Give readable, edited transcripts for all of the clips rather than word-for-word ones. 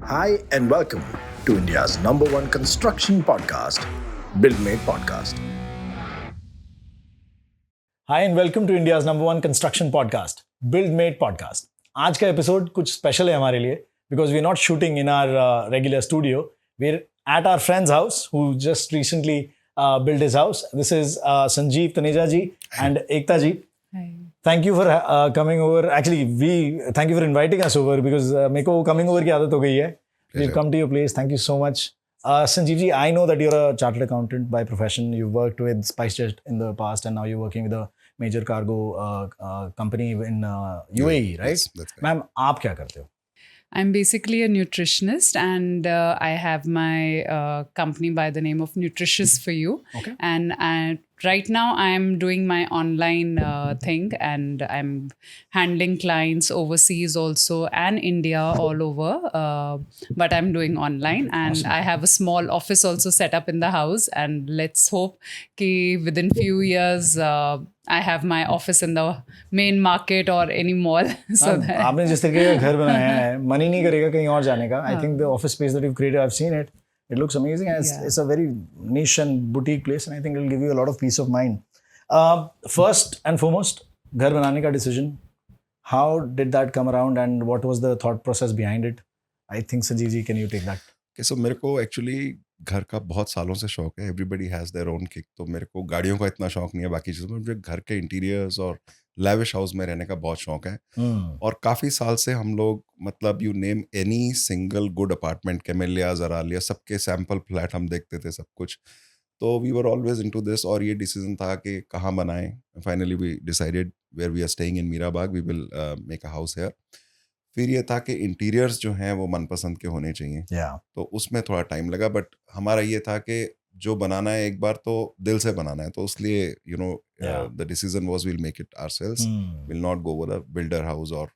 Hi and welcome to India's number one construction podcast, BuildMate Podcast. Hi and welcome to India's number one construction podcast, BuildMate Podcast. आज का episode कुछ special है हमारे लिए because we're not shooting in our regular studio. We're at our friend's house who just recently built his house. This is Sanjeev Taneja ji and Ekta ji. Hi. Thank you for coming over. Actually, thank you for inviting us over because मेरे को coming over की आदत हो गई है. We've come to your place. Thank you so much. Sanjeev ji, I know that you're a chartered accountant by profession. You've worked with SpiceJet in the past and now you're working with a major cargo company in UAE, right? Yes, that's correct. Ma'am, आप क्या करते हो? I'm basically a nutritionist and I have my company by the name of Nutritious for You. Okay. And right now I'm doing my online thing and I'm handling clients overseas also and India all over. But I'm doing online and Awesome. I have a small office also set up in the house and let's hope कि within few years I have my office in the main market or any mall. So that आपने जिस तरीके का घर बनाया है, मन ही नहीं करेगा कहीं और जाने का. I think the office space that you've created, I've seen it. It looks amazing and it's a very niche and boutique place and I think it'll give you a lot of peace of mind. First and foremost, घर बनाने का decision. How did that come around and what was the thought process behind it? I think Sanjeev ji, can you take that? Okay, so मेरे को actually घर का बहुत सालों से शौक है. Everybody has their own kick. तो मेरे को गाड़ियों का इतना शौक नहीं है, बाकी चीज़ों में मुझे घर के इंटीरियर्स और लैविश हाउस में रहने का बहुत शौक है. और काफ़ी साल से हम लोग मतलब you name any single good apartment, Camellia, ज़रालिया, सबके सैम्पल फ्लैट हम देखते थे सब कुछ. तो we were always into this और ये डिसीजन था कि कहाँ बनाएं. Finally we decided where we are staying in Meerabagh we will make a house here. फिर ये था कि इंटीरियर्स जो हैं वो मनपसंद के होने चाहिए. Yeah. तो उसमें थोड़ा टाइम लगा बट हमारा ये था कि जो बनाना है एक बार तो दिल से बनाना है. तो इसलिए you know the decision was we'll make it ourselves. Will not go with a builder house और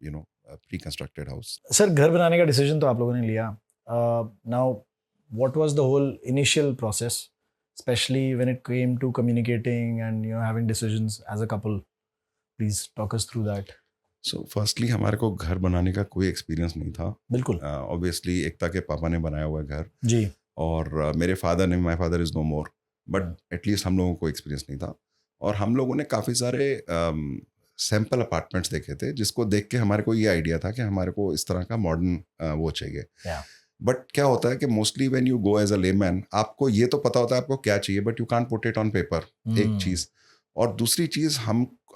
you know pre constructed house. Sir घर बनाने का डिसीजन तो आप लोगों ने लिया. Now what was the whole initial process specially when it came to communicating and you know having decisions as a couple. Please talk us through that. So firstly हमारे को घर बनाने का कोई एक्सपीरियंस नहीं था. बिल्कुल. ऑब्वियसली एकता के पापा ने बनाया हुआ है घर जी. और मेरे फादर ने, my father is no more, but at least हम लोगों को एक्सपीरियंस नहीं था. और हम लोगों ने काफ़ी सारे सैम्पल अपार्टमेंट्स देखे थे जिसको देख के हमारे को ये आइडिया था कि हमारे को इस तरह का मॉडर्न वो चाहिए. Yeah. बट क्या होता है कि mostly when you go as a layman आपको ये तो पता होता है आपको क्या चाहिए but you can't put it on paper. एक चीज़. और दूसरी चीज़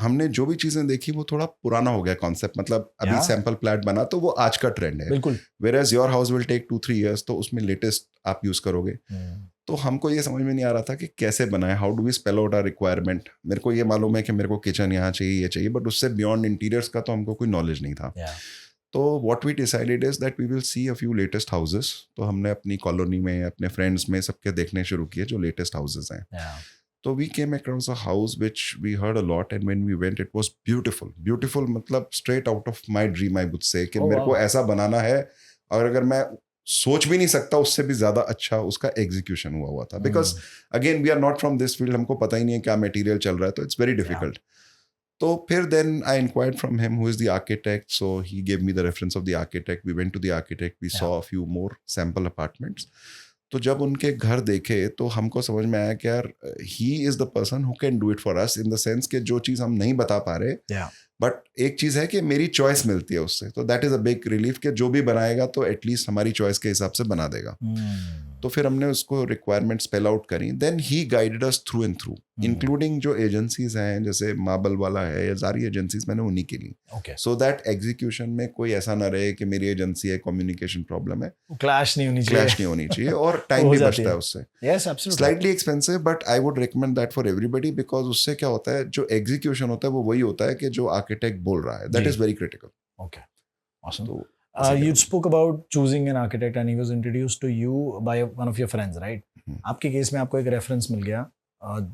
हमने जो भी चीज़ें देखी वो थोड़ा पुराना हो गया कॉन्सेप्ट. मतलब अभी Yeah. सैम्पल फ्लैट बना तो वो आज का ट्रेंड है. बिल्कुल. Whereas your house will take 2-3 years तो उसमें लेटेस्ट आप यूज़ करोगे. तो हमको ये समझ में नहीं आ रहा था कि कैसे बनाए. How do we spell out our requirement. मेरे को ये मालूम है कि मेरे को किचन यहाँ चाहिए, ये चाहिए, बट उससे बियॉन्ड इंटीरियर्स का तो हमको कोई नॉलेज नहीं था. Yeah. तो what we decided is that we will see a few latest houses. तो हमने अपनी कॉलोनी में, अपने फ्रेंड्स में सबके देखने शुरू किए जो लेटेस्ट हाउसेस हैं. Yeah. तो we came across a house which we heard a lot and when we went it was beautiful. Beautiful मतलब straight out of my dream I would say कि Oh, मेरे को wow. ऐसा बनाना है और अगर मैं सोच भी नहीं सकता उससे भी ज़्यादा अच्छा उसका एग्जीक्यूशन हुआ था. Because again we are not from this field. हमको पता ही नहीं है क्या मटेरियल चल रहा है तो इट्स वेरी डिफिकल्ट. तो फिर then I inquired from him who is the architect. So he gave me the reference of the architect. We went to the architect. We saw a few more sample apartments. तो जब उनके घर देखे तो हमको समझ में आया कि यार he is the person who can do it for us in the sense कि जो चीज़ हम नहीं बता पा रहे. Yeah. बट एक चीज़ है कि मेरी चॉइस मिलती है उससे. तो that is a big relief कि जो भी बनाएगा तो एटलीस्ट हमारी चॉइस के हिसाब से बना देगा. तो फिर हमने उसको रिक्वायरमेंट स्पेल आउट करी. Then he guided us through and through including जो एजेंसीज हैं जैसे मार्बल वाला है या सारी एजेंसीज मैंने उन्हीं के लिए. Okay. सो दैट एग्जीक्यूशन में कोई ऐसा ना रहे कि मेरी एजेंसी है, कम्युनिकेशन प्रॉब्लम है, क्लैश नहीं होनी चाहिए. क्लैश नहीं होनी चाहिए और टाइम हो भी जाती बचता है. है उससे. Yes, absolutely. Slightly expensive but I would recommend that for everybody because उससे क्या होता है जो एग्जीक्यूशन होता है वो वही होता है कि जो आर्किटेक्ट बोल रहा है. दैट जी. Is very critical. Okay. Awesome. तो You spoke about choosing an architect and he was introduced to you by one of your friends, right? आपके केस में आपको एक रेफरेंस मिल गया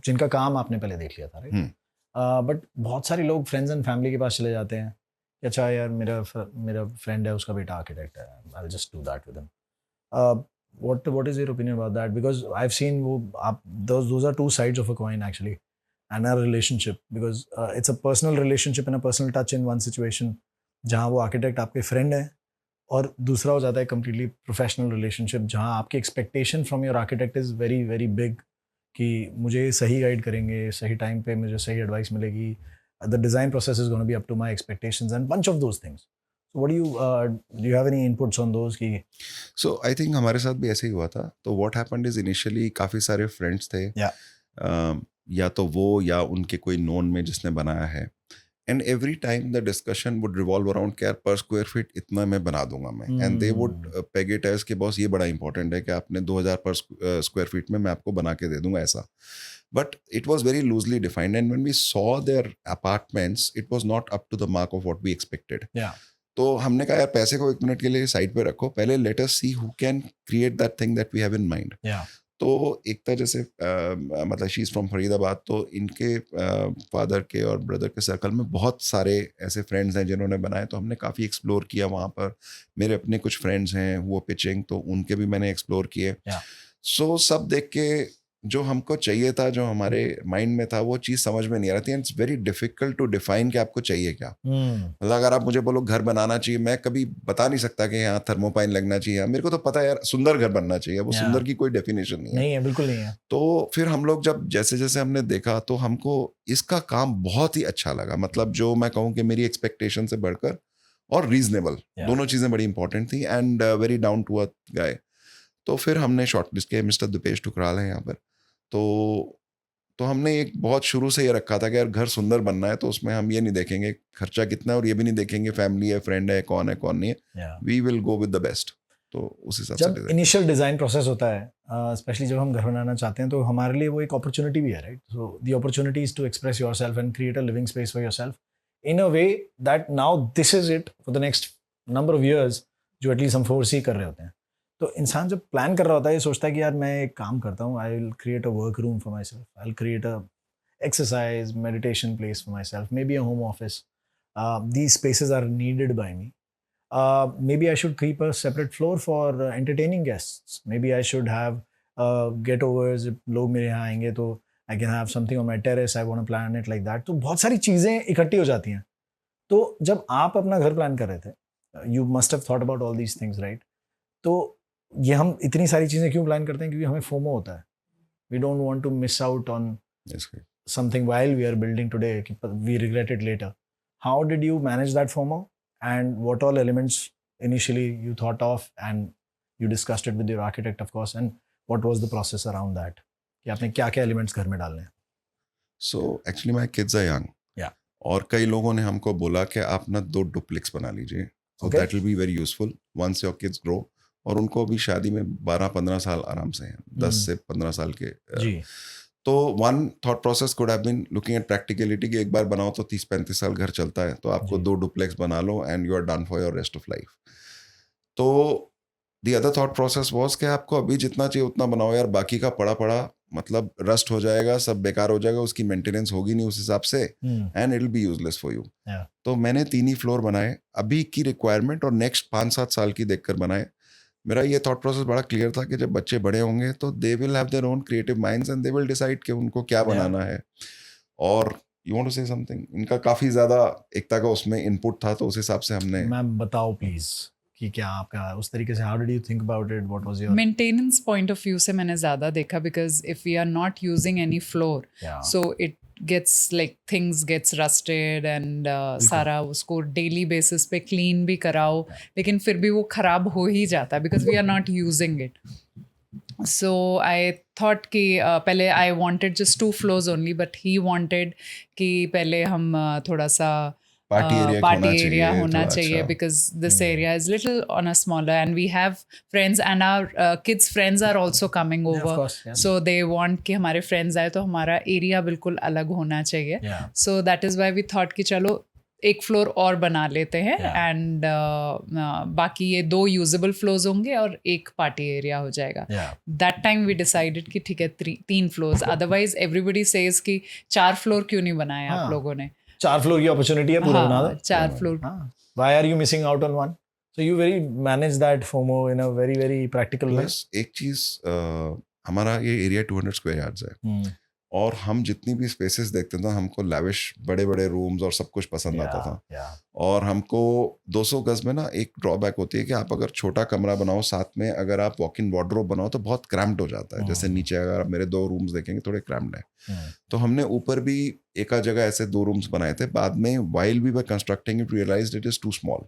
जिनका काम आपने पहले देख लिया था, राइट? बट बहुत सारे लोग फ्रेंड्स एंड फैमिली के पास चले जाते हैं कि अच्छा यार मेरा फ्रेंड है, उसका बेटा आर्किटेक्ट है, I will just do that with him. what is your opinion about that? Because I've seen those are two sides of a coin actually, and a relationship, because it's a personal relationship and a personal touch in one situation. जहाँ वो architect आपके friend है और दूसरा हो जाता है completely professional relationship, जहाँ आपकी expectation from your architect is very very big कि मुझे सही गाइड करेंगे, सही टाइम पे मुझे सही एडवाइस मिलेगी, the design process is gonna be up to my expectations and bunch of those things. So what do you have any inputs on those की? सो आई थिंक हमारे साथ भी ऐसे ही हुआ था. तो व्हाट हैपेंड इज इनिशियली काफ़ी सारे फ्रेंड्स थे. या तो वो या उनके कोई नोन में जिसने बनाया है. And every time the discussion would revolve around कि यार पर स्क्वायर फीट इतना मैं बना दूंगा मैं. And they would peg it as कि बॉस ये बड़ा इंपॉर्टेंट है कि आपने 2000 पर स्क्वायर फीट में मैं आपको बना के दे दूंगा ऐसा. But it was very loosely defined, and when we saw their apartments, it was not up to the mark of what we expected. Yeah. तो हमने कहा यार पैसे को 1 मिनट के लिए साइड पे रखो, पहले let us see who can create that thing that we have in mind. Yeah. तो एक था जैसे मतलब शी इज़ फ्रॉम फरीदाबाद, तो इनके फादर के और ब्रदर के सर्कल में बहुत सारे ऐसे फ्रेंड्स हैं जिन्होंने बनाए. तो हमने काफ़ी एक्सप्लोर किया वहाँ पर. मेरे अपने कुछ फ्रेंड्स हैं वो पिचिंग, तो उनके भी मैंने एक्सप्लोर किए. सो सब देख के जो हमको चाहिए था, जो हमारे माइंड में था, वो चीज़ समझ में नहीं आ रही थी. And it's very difficult to define कि आपको चाहिए क्या. मतलब अगर आप मुझे बोलो घर बनाना चाहिए, मैं कभी बता नहीं सकता कि यहाँ थर्मोपाइन लगना चाहिए. मेरे को तो पता है यार सुंदर घर बनना चाहिए. वो सुंदर की कोई डेफिनेशन नहीं है. बिल्कुल नहीं है. तो फिर हम लोग जब जैसे जैसे हमने देखा तो हमको इसका काम बहुत ही अच्छा लगा. मतलब जो मैं कहूँ कि मेरी एक्सपेक्टेशन से बढ़कर और रीजनेबल, दोनों चीज़ें बड़ी इंपॉर्टेंट थी. And very down to earth guy. तो फिर हमने शॉर्टलिस्ट किया. मिस्टर दिपेश टुकराल है यहाँ पर. तो हमने एक बहुत शुरू से ये रखा था कि यार घर सुंदर बनना है, तो उसमें हम ये नहीं देखेंगे खर्चा कितना है, और ये भी नहीं देखेंगे फैमिली है, फ्रेंड है, कौन नहीं है. We will go with the best. तो उस हिसाब से जब इनिशियल डिज़ाइन प्रोसेस होता है, स्पेशली जब हम घर बनाना चाहते हैं, तो हमारे लिए वो एक अपॉर्चुनिटी भी है, right. So the opportunity is to express yourself and create a living space for yourself in a way that now this is it for the next number of years, जो एटलीस्ट हम foresee कर रहे होते हैं. तो इंसान जब plan कर रहा होता है, ये सोचता है कि यार मैं एक काम करता हूँ, I will create a work room for myself, I will create a exercise meditation place for myself, maybe a home office. These spaces are needed by me. Maybe I should keep a separate floor for entertaining guests. Maybe I should have get-overs. if लोग मेरे यहाँ आएंगे तो I can have something on my terrace. I want to plan it like that. तो बहुत सारी चीज़ें इकट्ठी हो जाती हैं. तो जब आप अपना घर प्लान कर रहे थे, you must have thought about all these things, right? तो ये हम इतनी सारी चीज़ें क्यों प्लान करते हैं? क्योंकि हमें FOMO होता है. We don't want to miss out on something while we are building today. We regret it later. How did you manage that FOMO? And what all elements initially you thought of, and you discussed it with your architect, of course, and what was the process around that? कि आपने क्या-क्या elements घर में डालने हैं? So actually my kids are young. Yeah. और कई लोगों ने हमको बोला कि आप ना 2 डुप्लेक्स बना लीजिए. So that will be very useful once your kids grow. और उनको अभी शादी में 12-15 साल आराम से हैं, 10 से 15 साल के. जी. तो one thought process could have been looking at practicality कि एक बार बनाओ तो 30-35 साल घर चलता है, तो आपको 2 डुप्लेक्स बना लो and you are done for your rest of life. तो the other thought process was कि आपको अभी जितना चाहिए उतना बनाओ यार, बाकी का पड़ा पड़ा मतलब रस्ट हो जाएगा, सब बेकार हो जाएगा, उसकी मेंटेनेंस होगी नहीं उस हिसाब से, and it will be useless for you. तो मैंने 3 ही फ्लोर बनाए अभी की रिक्वायरमेंट और नेक्स्ट 5-7 साल की देखकर बनाए. मेरा ये थॉट प्रोसेस बड़ा क्लियर था कि जब बच्चे बड़े होंगे तो they will have their own creative minds and they will decide कि उनको क्या बनाना है. और you want to say something, इनका काफ़ी ज़्यादा एकता का उसमें इनपुट था, तो उस हिसाब से हमने. मैम बताओ प्लीज़ कि क्या आपका उस तरीके से, how did you think about it, what was your maintenance point of view से मैंने ज़्यादा देखा, because if we are not using any floor, so it gets like things gets rusted and सारा उसको डेली बेसिस पे clean भी कराओ, लेकिन फिर भी वो ख़राब हो ही जाता है because we are not using it. So I thought कि पहले I wanted just 2 floors only, but he wanted कि पहले हम थोड़ा सा पार्टी एरिया होना चाहिए because this area is little on a smaller, and we have friends and our kids friends are also coming over. of course, yeah. So they want कि हमारे friends आए तो हमारा एरिया बिल्कुल अलग होना चाहिए. So that is why we thought कि चलो एक फ्लोर और बना लेते हैं एंड बाकी ये 2 यूजेबल फ्लोर्स होंगे और एक पार्टी एरिया हो जाएगा. दैट टाइम वी डिसाइडेड कि ठीक है 3 फ्लोर्स, अदरवाइज एवरीबडी सेज कि 4 फ्लोर क्यों नहीं बनाया आप लोगों ने. 4 फ्लोर की अपॉर्चुनिटी है, पूरा बना दो. 4 floor. Why are you missing out on one? So you very manage that FOMO in a very very practical way. एक चीज हमारा ये एरिया 200 स्क्वायर यार्ड्स है. और हम जितनी भी स्पेसेस देखते थे हमको लैविश बड़े बड़े रूम्स और सब कुछ पसंद आता था। और हमको 200 गज में ना एक ड्रॉबैक होती है कि आप अगर छोटा कमरा बनाओ, साथ में अगर आप वॉक इन वार्डरोब बनाओ तो बहुत क्रैम्प्ड हो जाता है। जैसे नीचे अगर आप मेरे 2 रूम्स देखेंगे थोड़े क्रैम्प्ड है। तो हमने ऊपर भी एक जगह ऐसे 2 रूम्स बनाए थे। बाद में while we were constructing it realised it is too small.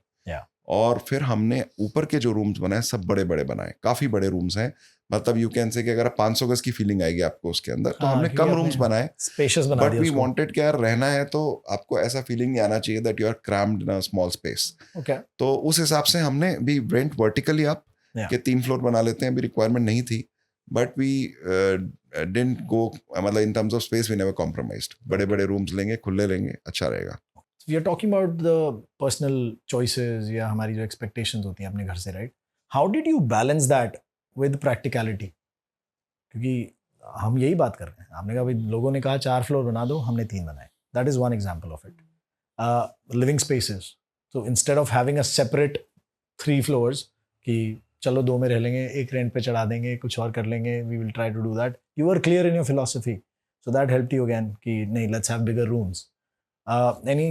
और फिर हमने ऊपर के जो रूम्स बनाए सब बड़े बड़े बनाए, काफी बड़े रूम्स हैं। मतलब यू कैन से कि अगर 500 गज की फीलिंग आएगी आपको उसके अंदर, तो हमने कम रूम्स बनाए, स्पेशियस बना बट दिया वी उसको। वांटेड कि यार रहना है तो आपको ऐसा फीलिंग नहीं आना चाहिए that you are crammed in a small space. तो उस हिसाब से हमने भी वेंट वर्टिकली अप के 3 फ्लोर बना लेते हैं। अभी रिक्वायरमेंट नहीं थी, बट वी डिडंट गो, मतलब in terms of space we never compromised. बड़े बड़े रूम्स लेंगे, खुले लेंगे, अच्छा रहेगा। We are talking about the personal choices या हमारी जो एक्सपेक्टेशंस होती हैं अपने घर से, right? How did you balance that with practicality? क्योंकि हम यही बात कर रहे हैं। आपने कहा भाई लोगों ने कहा 4 फ्लोर बना दो, हमने 3 बनाए। That is one example of it. Living spaces, so instead of having a separate 3 floors कि चलो 2 में रह लेंगे, एक रेंट पे चढ़ा देंगे, कुछ और कर लेंगे, we will try to do that. You were clear in your philosophy, so that helped you again कि नहीं, let's have bigger rooms. Any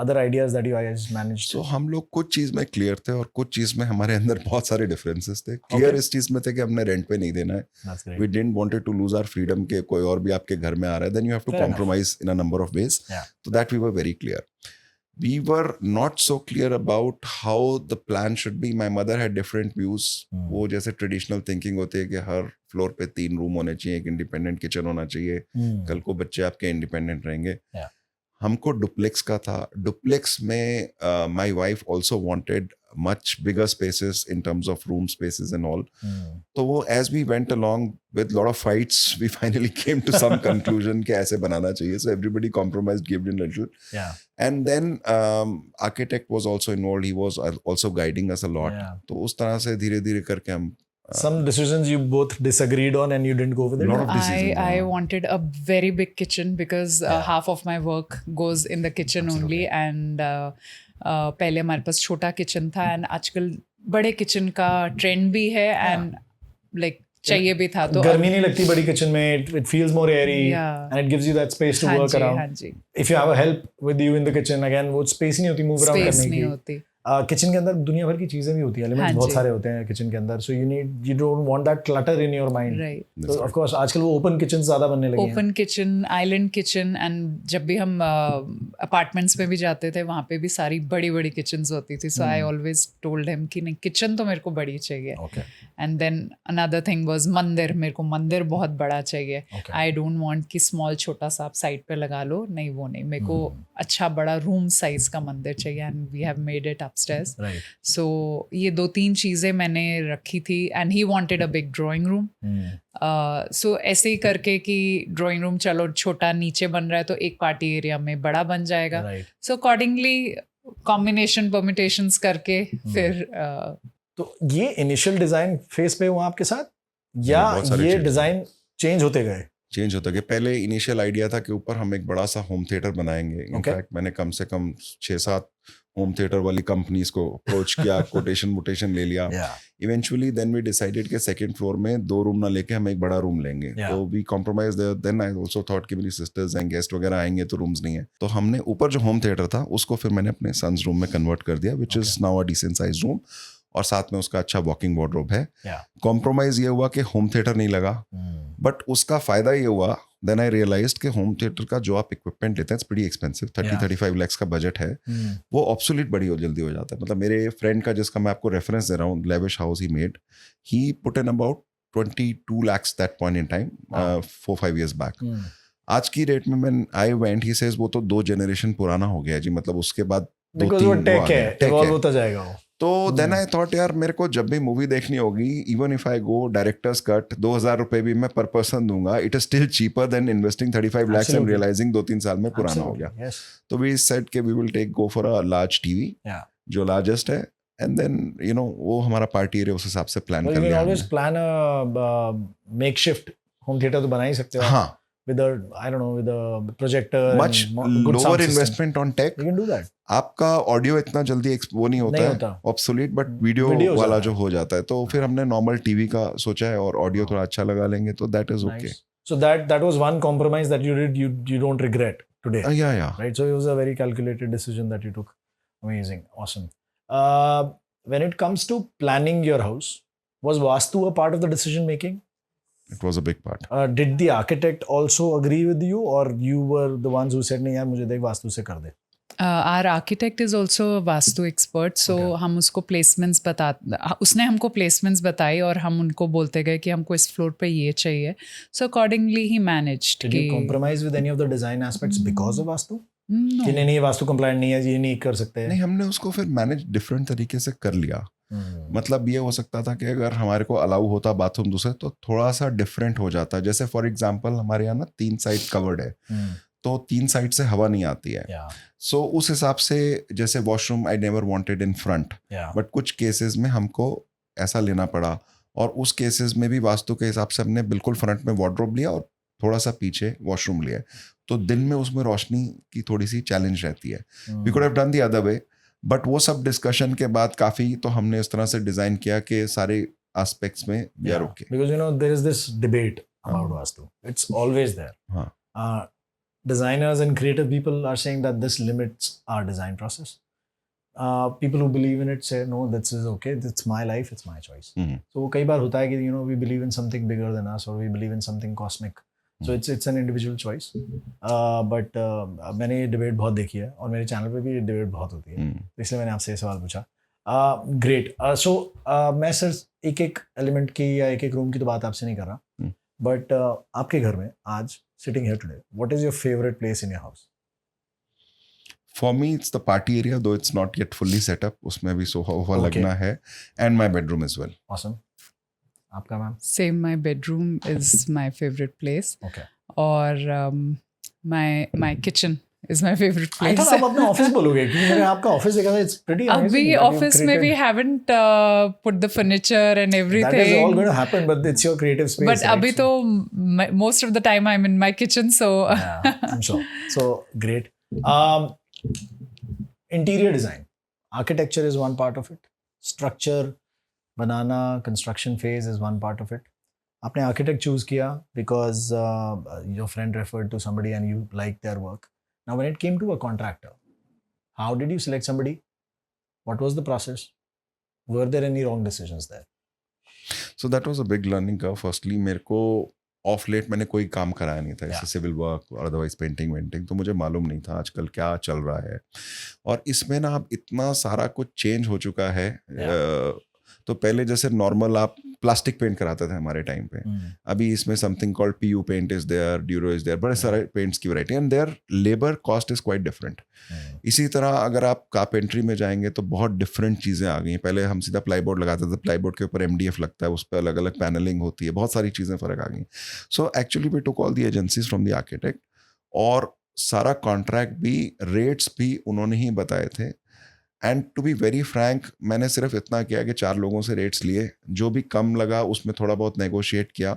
other ideas that you guys managed? So हम लोग कुछ चीज में क्लियर थे और कुछ चीज में हमारे अंदर बहुत सारे डिफरेंसेस थे। क्लियर इस चीज में थे कि हमने रेंट पे नहीं देना है। That's great. We didn't wanted to lose our freedom के कोई और भी आपके घर में आ रहा है, then you have to Fair compromise in a number of ways. Yeah. So that we were very clear. We were not so clear about how the plan should be. My mother had different views. वो जैसे traditional thinking होती है कि हर floor पे 3 room होने चाहिए, एक independent kitchen होना चाहिए, कल को बच्चे आपके इंडिपेंडेंट रहेंगे। हमको डुप्लेक्स का था। डुप्लेक्स में my wife also wanted much bigger spaces in terms of room spaces and all. तो वो as we went along with lot of fights we finally came to some conclusion कि ऐसे बनाना चाहिए। So everybody compromised, give in little, and then architect was also involved, he was also guiding us a lot. तो उस तरह से धीरे धीरे करके हम some decisions you both disagreed on and you didn't go with it? Lot of decisions, I wanted a very big kitchen because half of my work goes in the kitchen only, and पहले हमारे पास छोटा kitchen था, and आजकल बड़े kitchen का trend भी है, and like चाहिए भी था। तो गर्मी नहीं लगती बड़ी किचन में, it feels more airy and it gives you that space to work around. हाँ जी। If you have a help with you in the kitchen, again वो space नहीं होती move around Space करने नहीं की। होती। किचन के अंदर दुनिया भर की चीजें भी होती हैं, एलिमेंट्स बहुत सारे होते हैं किचन के अंदर, so you don't want that clutter in your mind. Right. तो ऑफ कोर्स आजकल वो ओपन किचन ज्यादा बनने लगे हैं। Open kitchen, island kitchen, and जब भी हम अपार्टमेंट्स में भी जाते थे वहाँ पे भी सारी बड़ी बड़ी किचन्स होती थी। So I always told him कि नहीं, किचन तो मेरे को बड़ी चाहिए। And then another thing was mandir, मेरे को मंदिर बहुत बड़ा चाहिए। आई डोंट वांट कि स्मॉल छोटा सा आप साइड पे लगा लो, नहीं वो नहीं, मेरे को अच्छा बड़ा रूम साइज का मंदिर चाहिए, and we have made it upstairs. So ये 2-3 चीज़ें मैंने रखी थी, and he wanted a big drawing room. So ऐसे ही करके कि ड्राइंग रूम चलो छोटा नीचे बन रहा है तो एक पार्टी एरिया में बड़ा बन जाएगा। सो अकॉर्डिंगली कॉम्बिनेशन परम्यूटेशंस करके फिर तो ये इनिशियल डिजाइन फेस पे हुआ आपके साथ, या ये डिजाइन चेंज होते गए? चेंज होता गया। पहले इनिशियल आइडिया था कि ऊपर हम एक बड़ा सा होम थिएटर बनाएंगे। इनफैक्ट मैंने कम से कम 6-7 होम थिएटर वाली कंपनीज को अप्रोच किया, कोटेशन ले लिया। इवेंचुअली देन वी डिसाइडेड कि सेकंड फ्लोर में 2 रूम ना लेके हम एक बड़ा रूम लेंगे। तो we compromise there. Then I also thought कि मेरी सिस्टर्स एंड गेस्ट वगैरह आएंगे तो रूम्स नहीं है, तो हमने ऊपर जो होम थिएटर था उसको फिर मैंने अपने सन्स रूम में कन्वर्ट कर दिया, which is now a decent size room, और साथ में उसका अच्छा वॉकिंग वार्डरोब है। कॉम्प्रोमाइज ये हुआ कि होम थिएटर नहीं लगा, बट उसका फायदा ये हुआ, देन आई रियलाइज्ड कि होम थिएटर का जो आप इक्विपमेंट लेते हैं इट्स प्रीटी एक्सपेंसिव। 30-35 लाख का बजट है, वो ऑब्सोलीट बड़ी जल्दी हो जाता है। मतलब मेरे फ्रेंड का जिसका मैं आपको रेफरेंस दे रहा हूँ, lavish house he made, he put in about 22 lakhs that point in time 4-5 years back. आज की रेट में मैं आई वेंट, ही सेज वो तो 2 जनरेशन पुराना हो गया जी, मतलब उसके बाद 2-3 टेक है, इवॉल्व होता जाएगा वो। तो देन आई थॉट यार मेरे को जब भी मूवी देखनी होगी, even if I go director's cut, 2000 रुपए भी मैं पर पर्सन दूंगा, it is still cheaper than investing 35 lakhs and realising 2-3 साल में पुराना हो गया। तो वी सेड कि we will take go for a large TV जो लार्जेस्ट है, एंड देन यू नो वो हमारा पार्टी एरिया उस हिसाब से प्लान कर लिया। ऑलवेज प्लान अ मेकशिफ्ट होम थिएटर तो बना ही सकते हो। हाँ, with a I don't know with a projector, much lower investment on tech. You can do that. आपका ऑडियो इतना जल्दी वो नहीं होता है ऑब्सोलीट, बट वीडियो वाला जो हो जाता है, तो फिर हमने नॉर्मल टीवी का सोचा है और ऑडियो थोड़ा अच्छा लगा लेंगे, तो that is okay. So that was one compromise that you did. You don't regret today, yeah. right? So it was a very calculated decision that you took. Amazing, awesome. When it comes to planning your house, was Vastu a part of the decision making? It was a big part. Did the architect also agree with you, or you were the ones who said, नहीं यार मुझे देख वास्तु से कर दे? Our architect is also a Vastu expert, so हम उसको placements उसने हमको placements बताई और हम उनको बोलते गए कि हमको इस floor पे ये चाहिए. So accordingly he managed. Did you compromise with any of the design aspects because of Vastu? No. कि नहीं वास्तु compliant नहीं है, ये नहीं कर सकते. नहीं, हमने उसको फिर मैनेज डिफरेंट तरीके से कर लिया. मतलब ये हो सकता था कि अगर हमारे को अलाउ होता बाथरूम दूसरे तो थोड़ा सा डिफरेंट हो जाता. जैसे फॉर एग्जांपल हमारे यहाँ ना 3 साइड कवर्ड है, तो 3 साइड से हवा नहीं आती है. सो उस हिसाब से जैसे washroom I never wanted in front, but कुछ केसेस में हमको ऐसा लेना पड़ा. और उस केसेस में भी वास्तु के हिसाब से हमने बिल्कुल फ्रंट में वार्डरोब लिया और थोड़ा सा पीछे वॉशरूम लिया. तो दिन में उसमें रोशनी की थोड़ी सी चैलेंज रहती है. We could have done the other way, but वो सब डिस्कशन के बाद काफी तो हमने इस तरह से डिजाइन किया कि सारे एस्पेक्ट्स में we are okay. Because there is this debate about Vastu. It's always there. Designers and creative people are saying that this limits our design process. People who believe in it say no, this is okay. It's my life. It's my choice. So कई बार होता है कि we believe in something bigger than us, or we believe in something cosmic. So it's an individual choice. But मैंने ये debate बहुत देखी है और मेरे चैनल पे भी ये डिबेट बहुत होती है, इसलिए मैंने आपसे ये सवाल पूछा. ग्रेट. सो मैं सिर्फ एक एलिमेंट की या एक रूम की तो बात आपसे नहीं कर रहा, बट आपके घर में आज sitting here today, what is your favorite place in your house? For me, it's the party area, though it's not yet fully set up. उसमें भी सोफा लगना है, and my bedroom as well. Awesome. आपका ma'am? Same, my bedroom is my favorite place. Okay. और my kitchen is my favorite place. I thought आप अपने office बोलोगे क्योंकि मैंने आपका ऑफिस देखा था. It's pretty amazing. अभी ऑफिस में we haven't put the furniture and everything. That is all going to happen, but it's your creative space. But अभी तो most of the time I'm in my kitchen, so yeah, I'm sure. So great. Interior design, architecture is one part of it. Structure banana, construction phase is one part of it. आपने architect choose किया because your friend referred to somebody and you liked their work. Now when it came to a contractor, how did you select somebody? What was the process? Were there any wrong decisions there? So that was a big learning curve. Firstly, मेरे को of late मैंने कोई काम कराया नहीं था, जैसे civil work और अदरवाइज पेंटिंग वेंटिंग, तो मुझे मालूम नहीं था आजकल क्या चल रहा है. और इसमें ना अब इतना सारा कुछ चेंज हो चुका है. तो पहले जैसे नॉर्मल आप प्लास्टिक पेंट कराते थे हमारे टाइम पे, अभी इसमें something called PU paint is there, Duro is there, बड़े सारे पेंट्स की variety, and there labour cost is quite different. इसी तरह अगर आप कारपेंट्री में जाएंगे तो बहुत डिफरेंट चीज़ें आ गई. पहले हम सीधा प्लाईबोर्ड लगाते थे, प्लाईबोर्ड के ऊपर MDF लगता है, उस पर अलग अलग पैनलिंग होती है, बहुत सारी चीज़ें फ़र्क आ गई. So actually we took all the agencies from the architect, और सारा कॉन्ट्रैक्ट भी, रेट्स भी उन्होंने ही बताए थे. And to be very frank, मैंने सिर्फ इतना किया कि 4 लोगों से रेट्स लिए, जो भी कम लगा उसमें थोड़ा बहुत नेगोशिएट किया,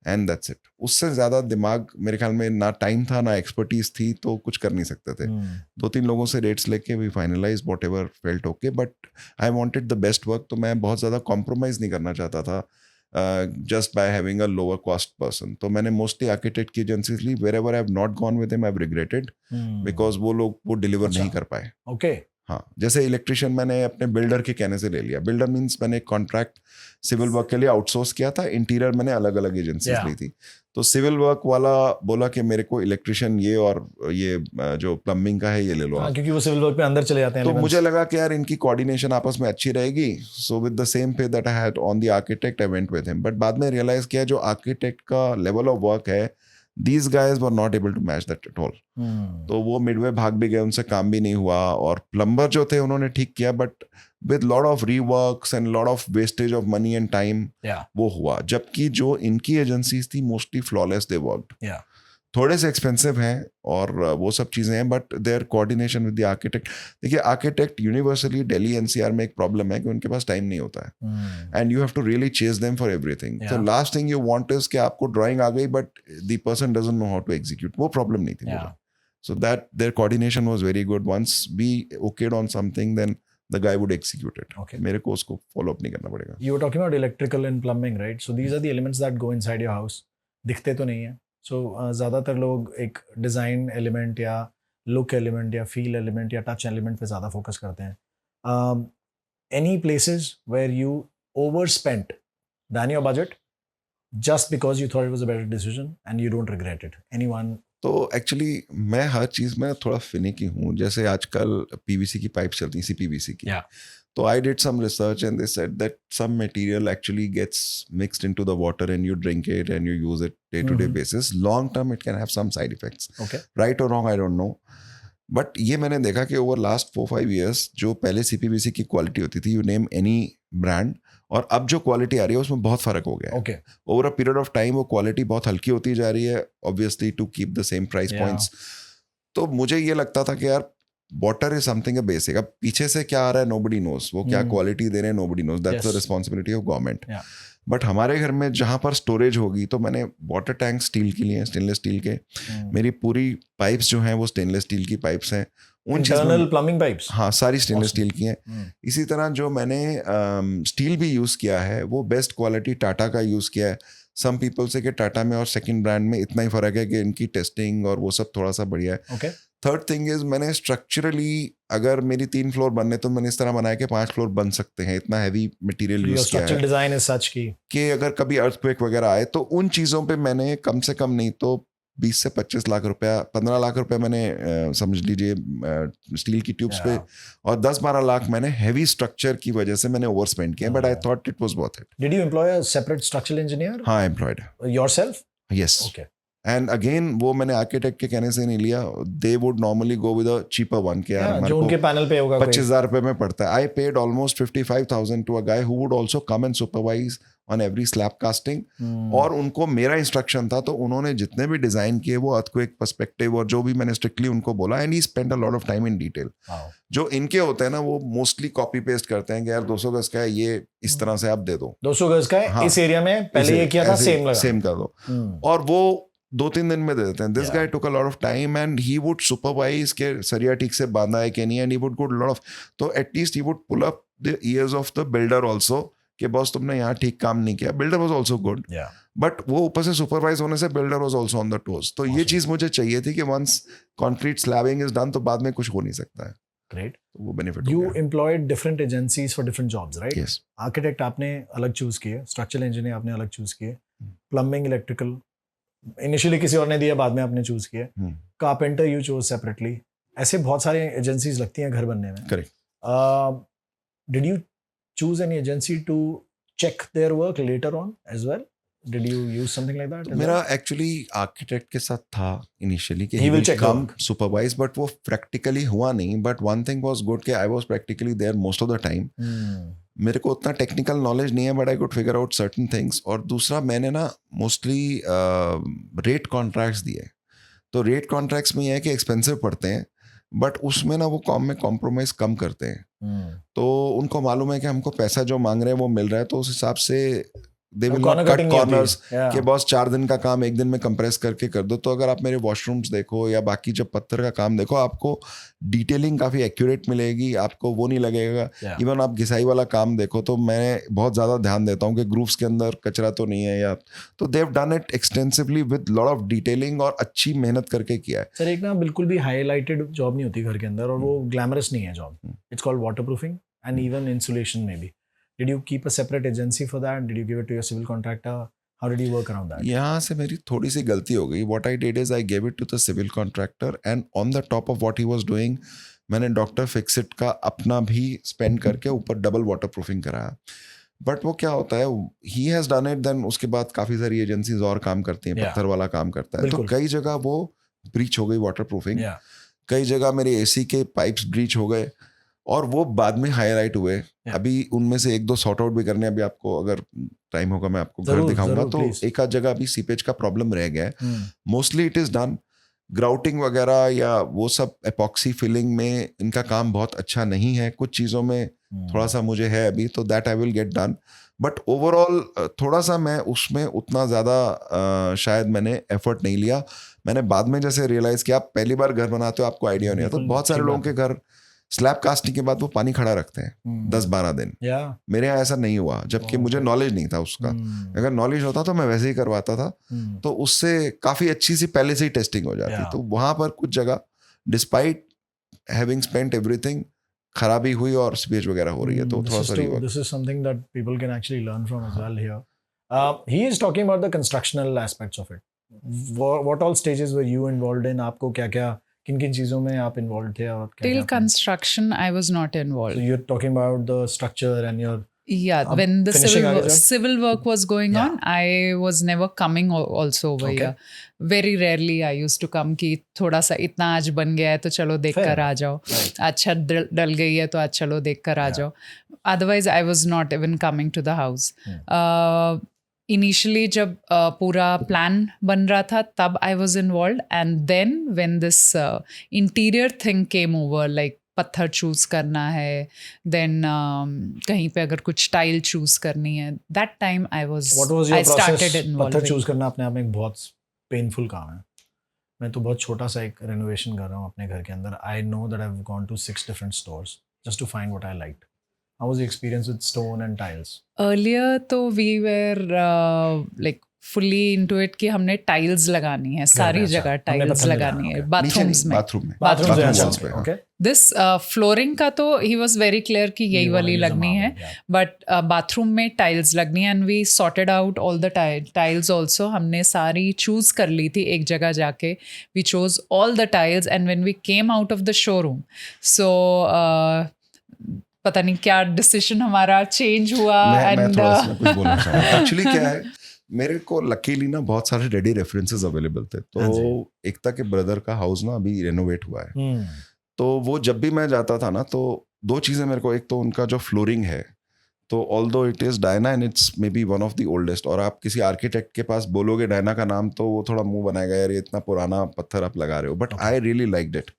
एंड दैट्स इट. उससे ज़्यादा दिमाग मेरे ख्याल में ना टाइम था ना एक्सपर्टीज थी, तो कुछ कर नहीं सकते थे. 2-3 लोगों से रेट्स लेके we finalise whatever felt okay, but I wanted the best work. तो मैं बहुत ज़्यादा कॉम्प्रोमाइज़ नहीं करना चाहता था just by having a lower cost person. तो मैंने मोस्टली आर्किटेक्ट की एजेंसीज ली. Wherever I have not gone with him I have regretted, because वो लोग वो डिलीवर नहीं कर पाए. ओके. हाँ, जैसे इलेक्ट्रिशियन मैंने अपने बिल्डर के कहने से ले लिया. बिल्डर मींस मैंने कॉन्ट्रैक्ट सिविल वर्क के लिए आउटसोर्स किया था, इंटीरियर मैंने अलग अलग एजेंसीज ली थी. तो सिविल वर्क वाला बोला कि मेरे को इलेक्ट्रिशियन ये और ये जो प्लम्बिंग का है ये ले लो. क्योंकि वो सिविल वर्क पे अंदर चले जाते हैं. तो मुझे लगा कि यार इनकी कोऑर्डिनेशन आपस में अच्छी रहेगी. सो विद द सेम पे that I had on the architect I went with him. But बाद में रियलाइज किया जो आर्किटेक्ट का लेवल ऑफ वर्क है, these guys were not able to match that at all. तो वो मिडवे भाग भी गए, उनसे काम भी नहीं हुआ. और प्लम्बर जो थे उन्होंने ठीक किया, but with lot of reworks and lot of wastage of money and time वो हुआ. जबकि जो इनकी एजेंसीज थी मोस्टली फ्लॉलेस दे वर्कड. थोड़े से एक्सपेंसिव हैं और वो सब चीज़ें हैं, but there coordination with the architect. देखिए आर्किटेक्ट यूनिवर्सली दिल्ली NCR में एक प्रॉब्लम है कि उनके पास टाइम नहीं होता है, and you have to really chase them for everything. तो last thing you want is कि आपको ड्राइंग आ गई but the person doesn't know how to execute. वो प्रॉब्लम नहीं थी मुझे. So that there coordination was very good. Once we okayed on something then the guy would execute it. Okay. मेरे को उसको follow up नहीं करना पड़ेगा. You were talking about electrical and plumbing, right? So these are the elements that go inside your house. दिखते तो नहीं है, सो ज़्यादातर लोग एक डिज़ाइन एलिमेंट या लुक एलिमेंट या फील एलिमेंट या टच एलिमेंट पे ज़्यादा फोकस करते हैं. Any places where you over spent than your budget just because you thought it was a better decision and you don't regret it? Anyone? तो actually मैं हर चीज़ में थोड़ा फिनिकी हूँ. जैसे आजकल पीवीसी की पाइप चलती हैं, सीपीवीसी की. Yeah. तो I did some research and they said that some material actually gets mixed into the water and you drink it and you use it day to day basis. Long term it can have some side effects. Okay. Right और wrong I don't know. But ये मैंने देखा कि over last 4-5 years जो पहले CPVC की quality होती थी, यू नेम एनी ब्रांड, और अब जो क्वालिटी आ रही है उसमें बहुत फर्क हो गया है. Okay. Over a period of time वो क्वालिटी बहुत हल्की होती जा रही है, obviously to keep the same price points. तो मुझे ये लगता था कि यार वाटर इज समथिंग बेसिक. अब पीछे से क्या आ रहा है नोबडी नोस, वो क्या क्वालिटी दे रहे हैं nobody nose. That's the responsibility of government. But हमारे घर में जहाँ पर स्टोरेज होगी, तो मैंने वाटर टैंक स्टील के लिए, स्टेनलेस स्टील के. मेरी पूरी पाइप्स जो हैं वो स्टेनलेस स्टील की पाइप्स हैं. उन इंटरनल प्लम्बिंग पाइप्स, हाँ, सारी स्टेनलेस स्टील की हैं. इसी तरह जो मैंने स्टील भी यूज़ किया है वो बेस्ट क्वालिटी टाटा का यूज़ किया है. सम पीपल से कि टाटा में और सेकंड ब्रांड में इतना ही फ़र्क है कि इनकी टेस्टिंग और वो सब थोड़ा सा बढ़िया है. Okay. थर्ड थिंग इज, मैंने स्ट्रक्चरली अगर मेरी 3 फ्लोर बनने तो मैंने इस तरह बनाया कि 5 फ्लोर बन सकते हैं. इतना हैवी मटेरियल यूज़ किया है डिजाइन इज सच कि अगर कभी अर्थक्वेक वगैरह आए तो उन चीज़ों पे मैंने कम से कम नहीं तो 20 से 25 लाख रुपया, 15 लाख रुपया मैंने समझ लीजिए स्टील की ट्यूब्स पे, और 10-12 लाख मैंने हैवी स्ट्रक्चर की वजह से मैंने ओवर स्पेंड किया. But I thought it was worth it. Did you employ a separate structural engineer? हाँ, employed. Yourself? Yes. Okay. And again वो मैंने आर्किटेक्ट के कहने से नहीं लिया. They would normally go with a cheaper one के यार जो उनके पैनल पे होगा 25,000 रुपए में पड़ता है. I paid almost 55,000 to a guy who would also come and supervise on every slab casting. और उनको मेरा इंस्ट्रक्शन था, तो उन्होंने जितने भी डिजाइन किए वो अर्थक्वेक पर्सपेक्टिव और जो भी मैंने स्ट्रिक्टली उनको बोला, and he spend a lot of time in detail. जो इनके होते हैं ना, वो मोस्टली कॉपी पेस्ट करते हैं कि यार 200 गज का है, ये इस तरह से आप दे दो. 200 गज का है, हाँ, इस एरिया में पहले ये किया था, सेम कर दो. और वो 2-3 दिन में दे देते हैं. This guy took a lot of time and he would supervise के सरिया ठीक से बांधा है कि नहीं, and he would go lot of, तो at least he would pull up the ears of the builder also कि बॉस तुमने यहाँ ठीक काम नहीं किया. Builder was also good, but वो ऊपर से सुपरवाइज होने से builder was also on the toes. तो ये चीज़ मुझे चाहिए थी कि वंस कॉन्क्रीट स्लैबिंग इज डन तो बाद में कुछ हो नहीं सकता है. ग्रेट. तो वो benefit. You employed different agencies for different jobs, right? Yes. Architect आपने अलग चूज किए, स्ट्रक्चरल इंजीनियर आपने अलग चूज किए, प्लम्बिंग इलेक्ट्रिकल इनिशियली किसी और ने दिया, बाद में आपने चूज किया, कारपेंटर यू चूज सेपरेटली. ऐसे बहुत सारे एजेंसीज लगती हैं घर बनने में. Correct. Did you choose any agency to check their work later on as well? Did you use something like that? मेरा एक्चुअली आर्किटेक्ट के साथ था इनिशियली कि he will check come supervise, but वो प्रैक्टिकली हुआ नहीं. But one thing was good कि I was practically there most of the time. मेरे को उतना टेक्निकल नॉलेज नहीं है, but I could figure out certain things. और दूसरा, मैंने ना मोस्टली रेट कॉन्ट्रैक्ट्स दिए. तो रेट कॉन्ट्रैक्ट्स में ये है कि एक्सपेंसिव पड़ते हैं, बट उसमें ना वो काम में कॉम्प्रोमाइज कम करते हैं. तो उनको मालूम है कि हमको पैसा जो मांग रहे हैं वो मिल रहा है, तो उस हिसाब से they will not cut corners कि बॉस 4 दिन का काम 1 दिन में कंप्रेस करके कर दो. तो अगर आप मेरे वॉशरूम्स देखो या बाकी जब पत्थर का काम देखो, आपको डिटेलिंग काफ़ी एक्यूरेट मिलेगी, आपको वो नहीं लगेगा. इवन आप घिसाई वाला काम देखो तो मैं बहुत ज़्यादा ध्यान देता हूँ कि ग्रूव्स के अंदर कचरा तो नहीं है, या तो they have done it extensively with lot of detailing और अच्छी मेहनत करके किया है. सर एक ना बिल्कुल भी हाईलाइटेड जॉब नहीं होती घर के अंदर, और वो ग्लैमरस नहीं है job. It's called waterproofing and even insulation में भी. Did you keep a separate agency for that? Did you give it to your civil contractor? How did you work around that? यहाँ से मेरी थोड़ी सी गलती हो गई. What I did is I gave it to the civil contractor, and on the top of what he was doing, मैंने doctor fixit का अपना भी स्पेंड करके ऊपर डबल वाटर प्रूफिंग कराया. बट वो क्या होता है, he has done it, then उसके बाद काफ़ी सारी एजेंसीज और काम करती हैं, पत्थर वाला काम करता है. तो कई जगह वो ब्रीच हो गई वाटर प्रूफिंग, कई जगह मेरे AC के पाइप्स ब्रीच हो गए, और वो बाद में हाईलाइट हुए. अभी उनमें से 1-2 सॉर्ट आउट भी करने, अभी आपको अगर टाइम होगा मैं आपको घर दिखाऊंगा. तो एक आध जगह अभी सीपेज का प्रॉब्लम रह गया है. Mostly it is done. Grouting वगैरह या वो सब एपॉक्सी फिलिंग में इनका काम बहुत अच्छा नहीं है. कुछ चीज़ों में थोड़ा सा मुझे है अभी, तो that I will get done. But overall थोड़ा सा मैं उसमें उतना ज़्यादा शायद मैंने एफर्ट नहीं लिया. मैंने बाद में जैसे रियलाइज़ किया, आप पहली बार घर बनाते हो, आपको आइडिया नहीं है. तो बहुत सारे लोगों के घर स्लैब कास्टिंग के बाद वो पानी खड़ा रखते हैं 10-12 दिन। मेरे यहाँ ऐसा नहीं हुआ, जबकि मुझे नॉलेज नहीं था उसका। अगर नॉलेज होता तो मैं वैसे ही करवाता था, तो उससे काफी अच्छी सी पहले से ही टेस्टिंग हो जाती। तो वहां पर कुछ जगह डिस्पाइट हैविंग स्पेंट एवरीथिंग खराबी हुई और स्पेज वगैरह हो रही है, तो थोड़ा सा this is something that people can actually learn from as well here. He is talking about the constructional aspects of it. What all stages were you involved in? आपको क्या किन चीजों में आप involved थे और क्या? Till construction, I was not involved. So you're talking about the structure and your when the finishing civil work was going on, I was never coming also over here. Very rarely I used to come कि थोड़ा सा इतना आज बन गया है तो चलो देख कर आ जाओ, अच्छा डल गई है तो आज चलो देख कर आ जाओ. Otherwise I was not even coming to the house. Initially जब पूरा प्लान बन रहा था तब I was involved, and then when this interior thing came over, like पत्थर चूज करना है, देन कहीं पे अगर कुछ टाइल चूज करनी है, that time I started involving. पत्थर चूज करना अपने आप में एक बहुत पेनफुल काम है। मैं तो बहुत छोटा सा एक रेनोवेशन कर रहा हूँ अपने घर के अंदर। I know that I have gone to 6 different stores just to find what I liked. How was your experience with stone and tiles? Earlier तो we were like fully into it कि हमने टाइल्स लगानी है, सारी जगह tiles लगानी है, bathrooms में। ओके, दिस फ्लोरिंग का तो ही वाज वेरी क्लियर कि यही वाली लगनी है, बट बाथरूम में टाइल्स लगनी है। And we sorted out all the tiles also. हमने सारी चूज कर ली थी एक जगह जाके। We chose all the tiles and when we came out of the showroom, so पता नहीं क्या डिसीजन हमारा चेंज हुआ। एंड कुछ बोलना चाहूँगा। एक्चुअली क्या है, मेरे को लकीली ना बहुत सारे रेडी रेफरेंसेस अवेलेबल थे। तो एकता के ब्रदर का हाउस ना अभी रेनोवेट हुआ है, तो वो जब भी मैं जाता था ना, तो 2 चीज़ें मेरे को, एक तो उनका जो फ्लोरिंग है, तो although it is Diana and it's may be one of the oldest, और आप किसी आर्किटेक्ट के पास बोलोगे डायना का नाम तो वो थोड़ा मुंह बनाएगा, यार ये इतना पुराना पत्थर आप लगा रहे हो, but I really liked it.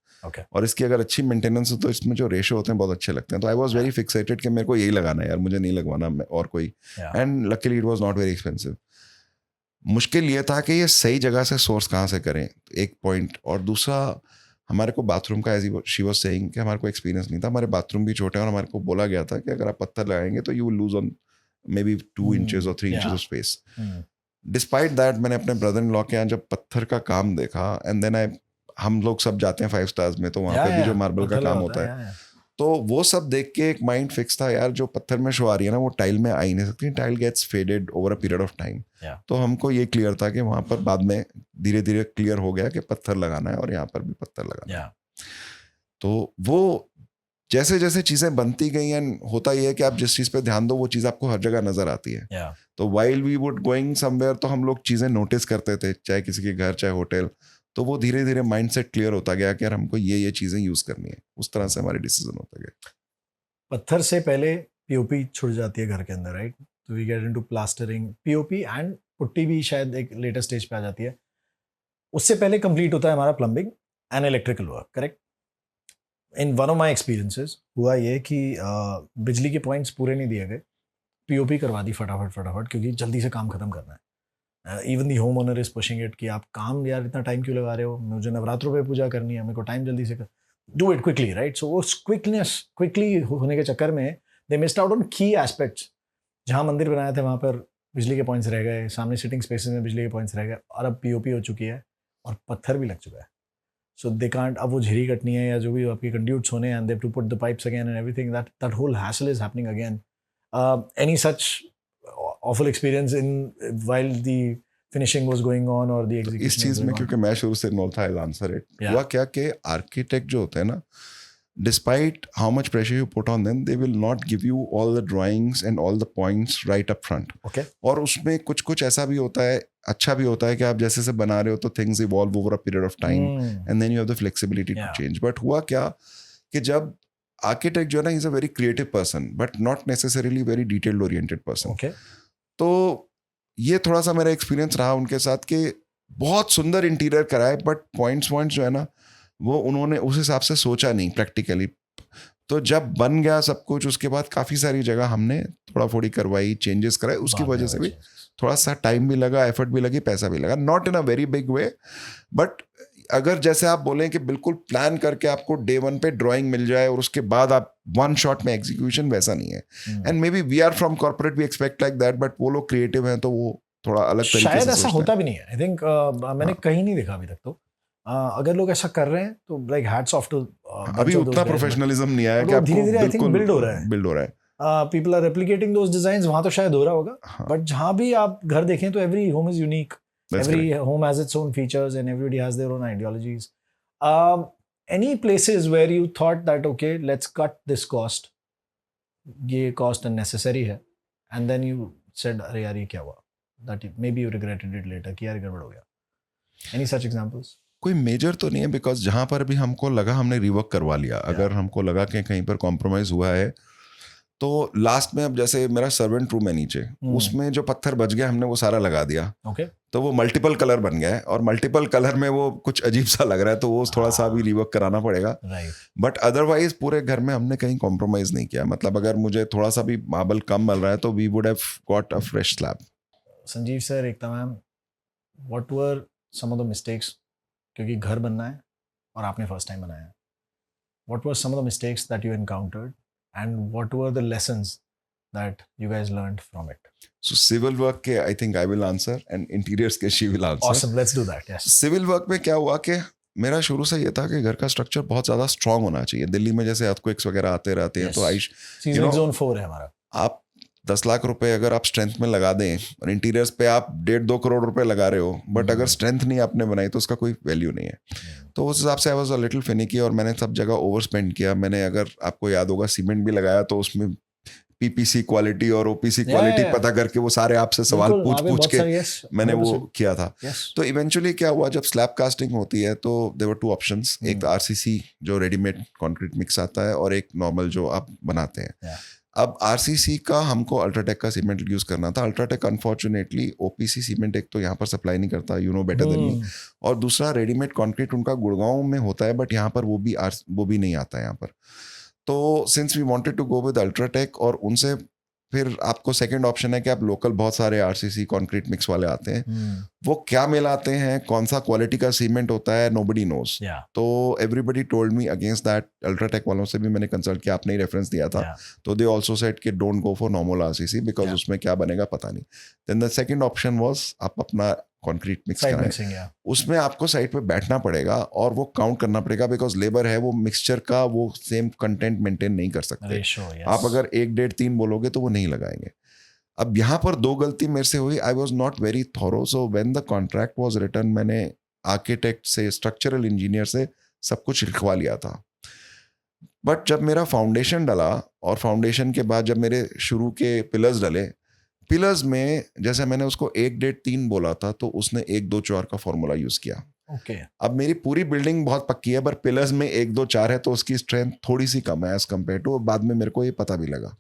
और इसकी अगर अच्छी मेंटेनेंस हो तो इसमें जो रेशो होते हैं बहुत अच्छे लगते हैं। तो आई वॉज वेरी फिक्सेटेड कि मेरे को यही लगाना है यार, मुझे नहीं लगवाना और कोई। And luckily it was not very expensive. मुश्किल ये था कि ये सही जगह से सोर्स कहाँ से करें, एक पॉइंट। और दूसरा, हमारे को बाथरूम का, एज शी वाज सेइंग, कि हमारे को एक्सपीरियंस नहीं था। हमारे बाथरूम भी छोटे हैं और हमारे को बोला गया था कि अगर आप पत्थर लगाएंगे तो you will lose on may be 2 inches और 3 inches of space. Despite that, मैंने अपने ब्रदर इन लॉ के यहाँ जब पत्थर का काम देखा, एंड देन हम लोग सब जाते हैं 5 स्टार्स में, तो वहाँ पे भी जो मार्बल का काम होता है, तो वो सब देख के एक माइंड फिक्स था, यार जो पत्थर में शो आ रही है ना, वो टाइल में आ ही नहीं सकती। Tile gets faded over a period of time. तो हमको ये क्लियर था कि वहाँ पर बाद में धीरे धीरे क्लियर हो गया कि पत्थर लगाना है और यहाँ पर भी पत्थर लगाना है। तो वो जैसे जैसे चीज़ें बनती गई, एंड होता ये है कि आप जिस चीज़ पे ध्यान दो वो चीज़ आपको हर जगह नजर आती है। तो while we would going somewhere, तो हम लोग चीज़ें नोटिस करते थे, चाहे किसी के घर चाहे होटल। तो वो धीरे धीरे माइंडसेट क्लियर होता गया कि यार हमको ये चीज़ें यूज़ करनी है। उस तरह से हमारे डिसीजन होता गया। पत्थर से पहले पीओपी छुड़ जाती है घर के अंदर, राइट? तो we get into plastering, POP and putty भी शायद एक लेटर स्टेज पे आ जाती है। उससे पहले कंप्लीट होता है हमारा plumbing and electrical work, correct? In one of my experiences हुआ ये कि बिजली के पॉइंट्स पूरे नहीं दिए गए, पीओपी करवा दी फटाफट क्योंकि जल्दी से काम खत्म करना है। Even the home owner is pushing it कि आप काम यार इतना टाइम क्यों लगा रहे हो, मुझे नवरात्रों पे पूजा करनी है, मेरे को टाइम जल्दी से डू इट क्विकली, राइट? सो वो क्विकली होने के चक्कर में दे मिस्ड आउट ऑन की एस्पेक्ट्स। जहाँ मंदिर बनाए थे वहाँ पर बिजली के पॉइंट्स रह गए, सामने सिटिंग स्पेसेस में बिजली के पॉइंट्स रह गए, और अब पीओपी हो चुकी है और पत्थर भी लग चुका है। सो दे कांट, अब वो झिरी कटनी है या जो भी आपकी कंड्यूट्स होने हैं, and they have to put the pipes again and everything, that whole hassle is happening again. Any such awful experience in while the finishing was going on or the execution? इस चीज में क्योंकि मैं शुरू से involve था, I'll answer it. हुआ क्या कि आर्किटेक्ट जो होते हैं ना, despite how much pressure you put on them, they will not give you all the drawings and all the points right up front. Okay. और उसमें कुछ ऐसा भी होता है, अच्छा भी होता है कि आप जैसे से बना रहे हो तो things evolve over a period of time and then you have the flexibility to change. But हुआ क्या कि जब आर्किटेक्ट जो है ना, is a very creative person but not necessarily very detailed oriented person. तो ये थोड़ा सा मेरा एक्सपीरियंस रहा उनके साथ कि बहुत सुंदर इंटीरियर कराए, बट पॉइंट्स जो है ना, वो उन्होंने उस हिसाब से सोचा नहीं प्रैक्टिकली। तो जब बन गया सब कुछ, उसके बाद काफ़ी सारी जगह हमने थोड़ा थोड़ी करवाई, चेंजेस कराए, उसकी वजह से भी थोड़ा सा टाइम भी लगा, एफर्ट भी लगी, पैसा भी लगा, not in a very big way, but अगर जैसे आप बोलें कि बिल्कुल प्लान करके आपको डे वन पे ड्राइंग मिल जाए और उसके बाद आप वन शॉट में एग्जीक्यूशन, वैसा नहीं है. And maybe we are from corporate, we expect like that, but वो लोग क्रिएटिव हैं तो वो थोड़ा अलग तरीके से शायद ऐसा सोचते होता हैं. भी नहीं है. आई थिंक मैंने कहीं नहीं देखा अभी तक. तो अगर लोग ऐसा कर रहे हैं तो लाइक हैट्स ऑफ टू. अभी उतना प्रोफेशनलिज्म नहीं आया कि आपको धीरे-धीरे आई थिंक बिल्ड हो रहा है. बिल्ड हो रहा है. People are replicating those designs. वहां तो शायद हो रहा होगा, हाँ. बट जहां भी आप घर देखें तो every home is unique. That's Every correct. home has its own features and everybody has their own ideologies. Any places where you thought that, okay, let's cut this cost, ये cost unnecessary है, and then you said, अरे यार ये क्या हुआ? That maybe you regretted it later, कि यार गड़बड़ हो गया. Any such examples? कोई मेजर तो नहीं है, बिकॉज जहां पर भी हमको लगा हमने रिवर्क करवा लिया. अगर हमको लगा कि कहीं पर कॉम्प्रोमाइज हुआ है तो लास्ट में, अब जैसे मेरा सर्वेंट रूम है नीचे, उसमें जो पत्थर बच गया हमने वो सारा लगा दिया. Okay. तो वो मल्टीपल कलर बन गया है और मल्टीपल कलर में वो कुछ अजीब सा लग रहा है, तो वो थोड़ा सा भी रिवर्क कराना पड़ेगा. Right. बट अदरवाइज पूरे घर में हमने कहीं कॉम्प्रोमाइज नहीं किया. मतलब अगर मुझे थोड़ा सा भी मार्बल कम मिल रहा है तो we would have got a fresh slab. Sanjeev sir, Ekta ma'am, what were some of the mistakes? क्योंकि घर बनना है और आपने फर्स्ट टाइम बनाया है. What were some of the mistakes that you encountered? And what were the lessons that you guys learned from it? So civil work के I think I will answer and interiors के she will answer. Awesome, let's do that. Yes. Civil work में क्या हुआ कि मेरा शुरू से ये था कि घर का स्ट्रक्चर बहुत ज़्यादा स्ट्रांग होना चाहिए. दिल्ली में जैसे अर्थक्वेक्स वगैरह आते रहते हैं, Yes. तो आइश Seismic zone 4 है हमारा. आप 10 लाख रुपए अगर आप स्ट्रेंथ में लगा दें और इंटीरियर्स पे आप 1.5-2 करोड़ रुपए लगा रहे हो, बट अगर स्ट्रेंथ नहीं आपने बनाई तो उसका कोई वैल्यू नहीं है. तो उस हिसाब से I was a little finicky और मैंने सब जगह ओवर स्पेंड किया. मैंने, अगर आपको याद होगा, सीमेंट भी लगाया तो उसमें पीपीसी क्वालिटी और ओपीसी क्वालिटी पता करके वो सारे आपसे सवाल पूछ के मैंने वो किया था. तो इवेंचुअली क्या हुआ, जब स्लैब कास्टिंग होती है तो देयर वर 2 ऑप्शंस. एक आरसीसी जो रेडीमेड कंक्रीट मिक्स आता है और एक नॉर्मल जो आप बनाते हैं. अब आरसीसी का हमको अल्ट्राटेक का सीमेंट यूज करना था. अल्ट्राटेक अनफॉर्चुनेटली ओपीसी सीमेंट एक तो यहाँ पर सप्लाई नहीं करता, you know better than me, और दूसरा रेडीमेड कंक्रीट उनका गुड़गांव में होता है, बट यहाँ पर वो भी नहीं आता है यहाँ पर. तो since we wanted to go with UltraTech, और उनसे फिर आपको सेकंड ऑप्शन है कि आप लोकल बहुत सारे आरसीसी कंक्रीट मिक्स वाले आते हैं. वो क्या मिलाते हैं, कौन सा क्वालिटी का सीमेंट होता है, नोबडी नोज. तो everybody told me against that. UltraTech वालों से भी मैंने कंसल्ट किया, आपने ही रेफरेंस दिया था, तो दे ऑल्सो सेड कि don't go for normal RCC because उसमें क्या बनेगा पता नहीं. Then the second option was आप अपना कंक्रीट मिक्स कराएं. उसमें आपको साइड पे बैठना पड़ेगा और वो काउंट करना पड़ेगा, बिकॉज लेबर है, वो मिक्सचर का वो सेम कंटेंट मेंटेन नहीं कर सकते. आप अगर 1, 1.5, 3 बोलोगे तो वो नहीं लगाएंगे. अब यहाँ पर 2 गलती मेरे से हुई. I was not very thorough. So when the contract was written, मैंने आर्किटेक्ट से, स्ट्रक्चरल इंजीनियर से सब कुछ लिखवा लिया था. बट जब मेरा फाउंडेशन डला और फाउंडेशन के बाद जब मेरे शुरू के पिलर्स डले, पिलर्स में जैसे मैंने उसको 1, 1.5, 3 बोला था तो उसने 1, 2, 4 का फॉर्मूला यूज किया. अब मेरी पूरी बिल्डिंग बहुत पक्की है, पर पिलर्स में 1, 2, 4 है, तो उसकी स्ट्रेंथ थोड़ी सी कम है एज कम्पेयर टू. बाद में मेरे को ये पता भी लगा.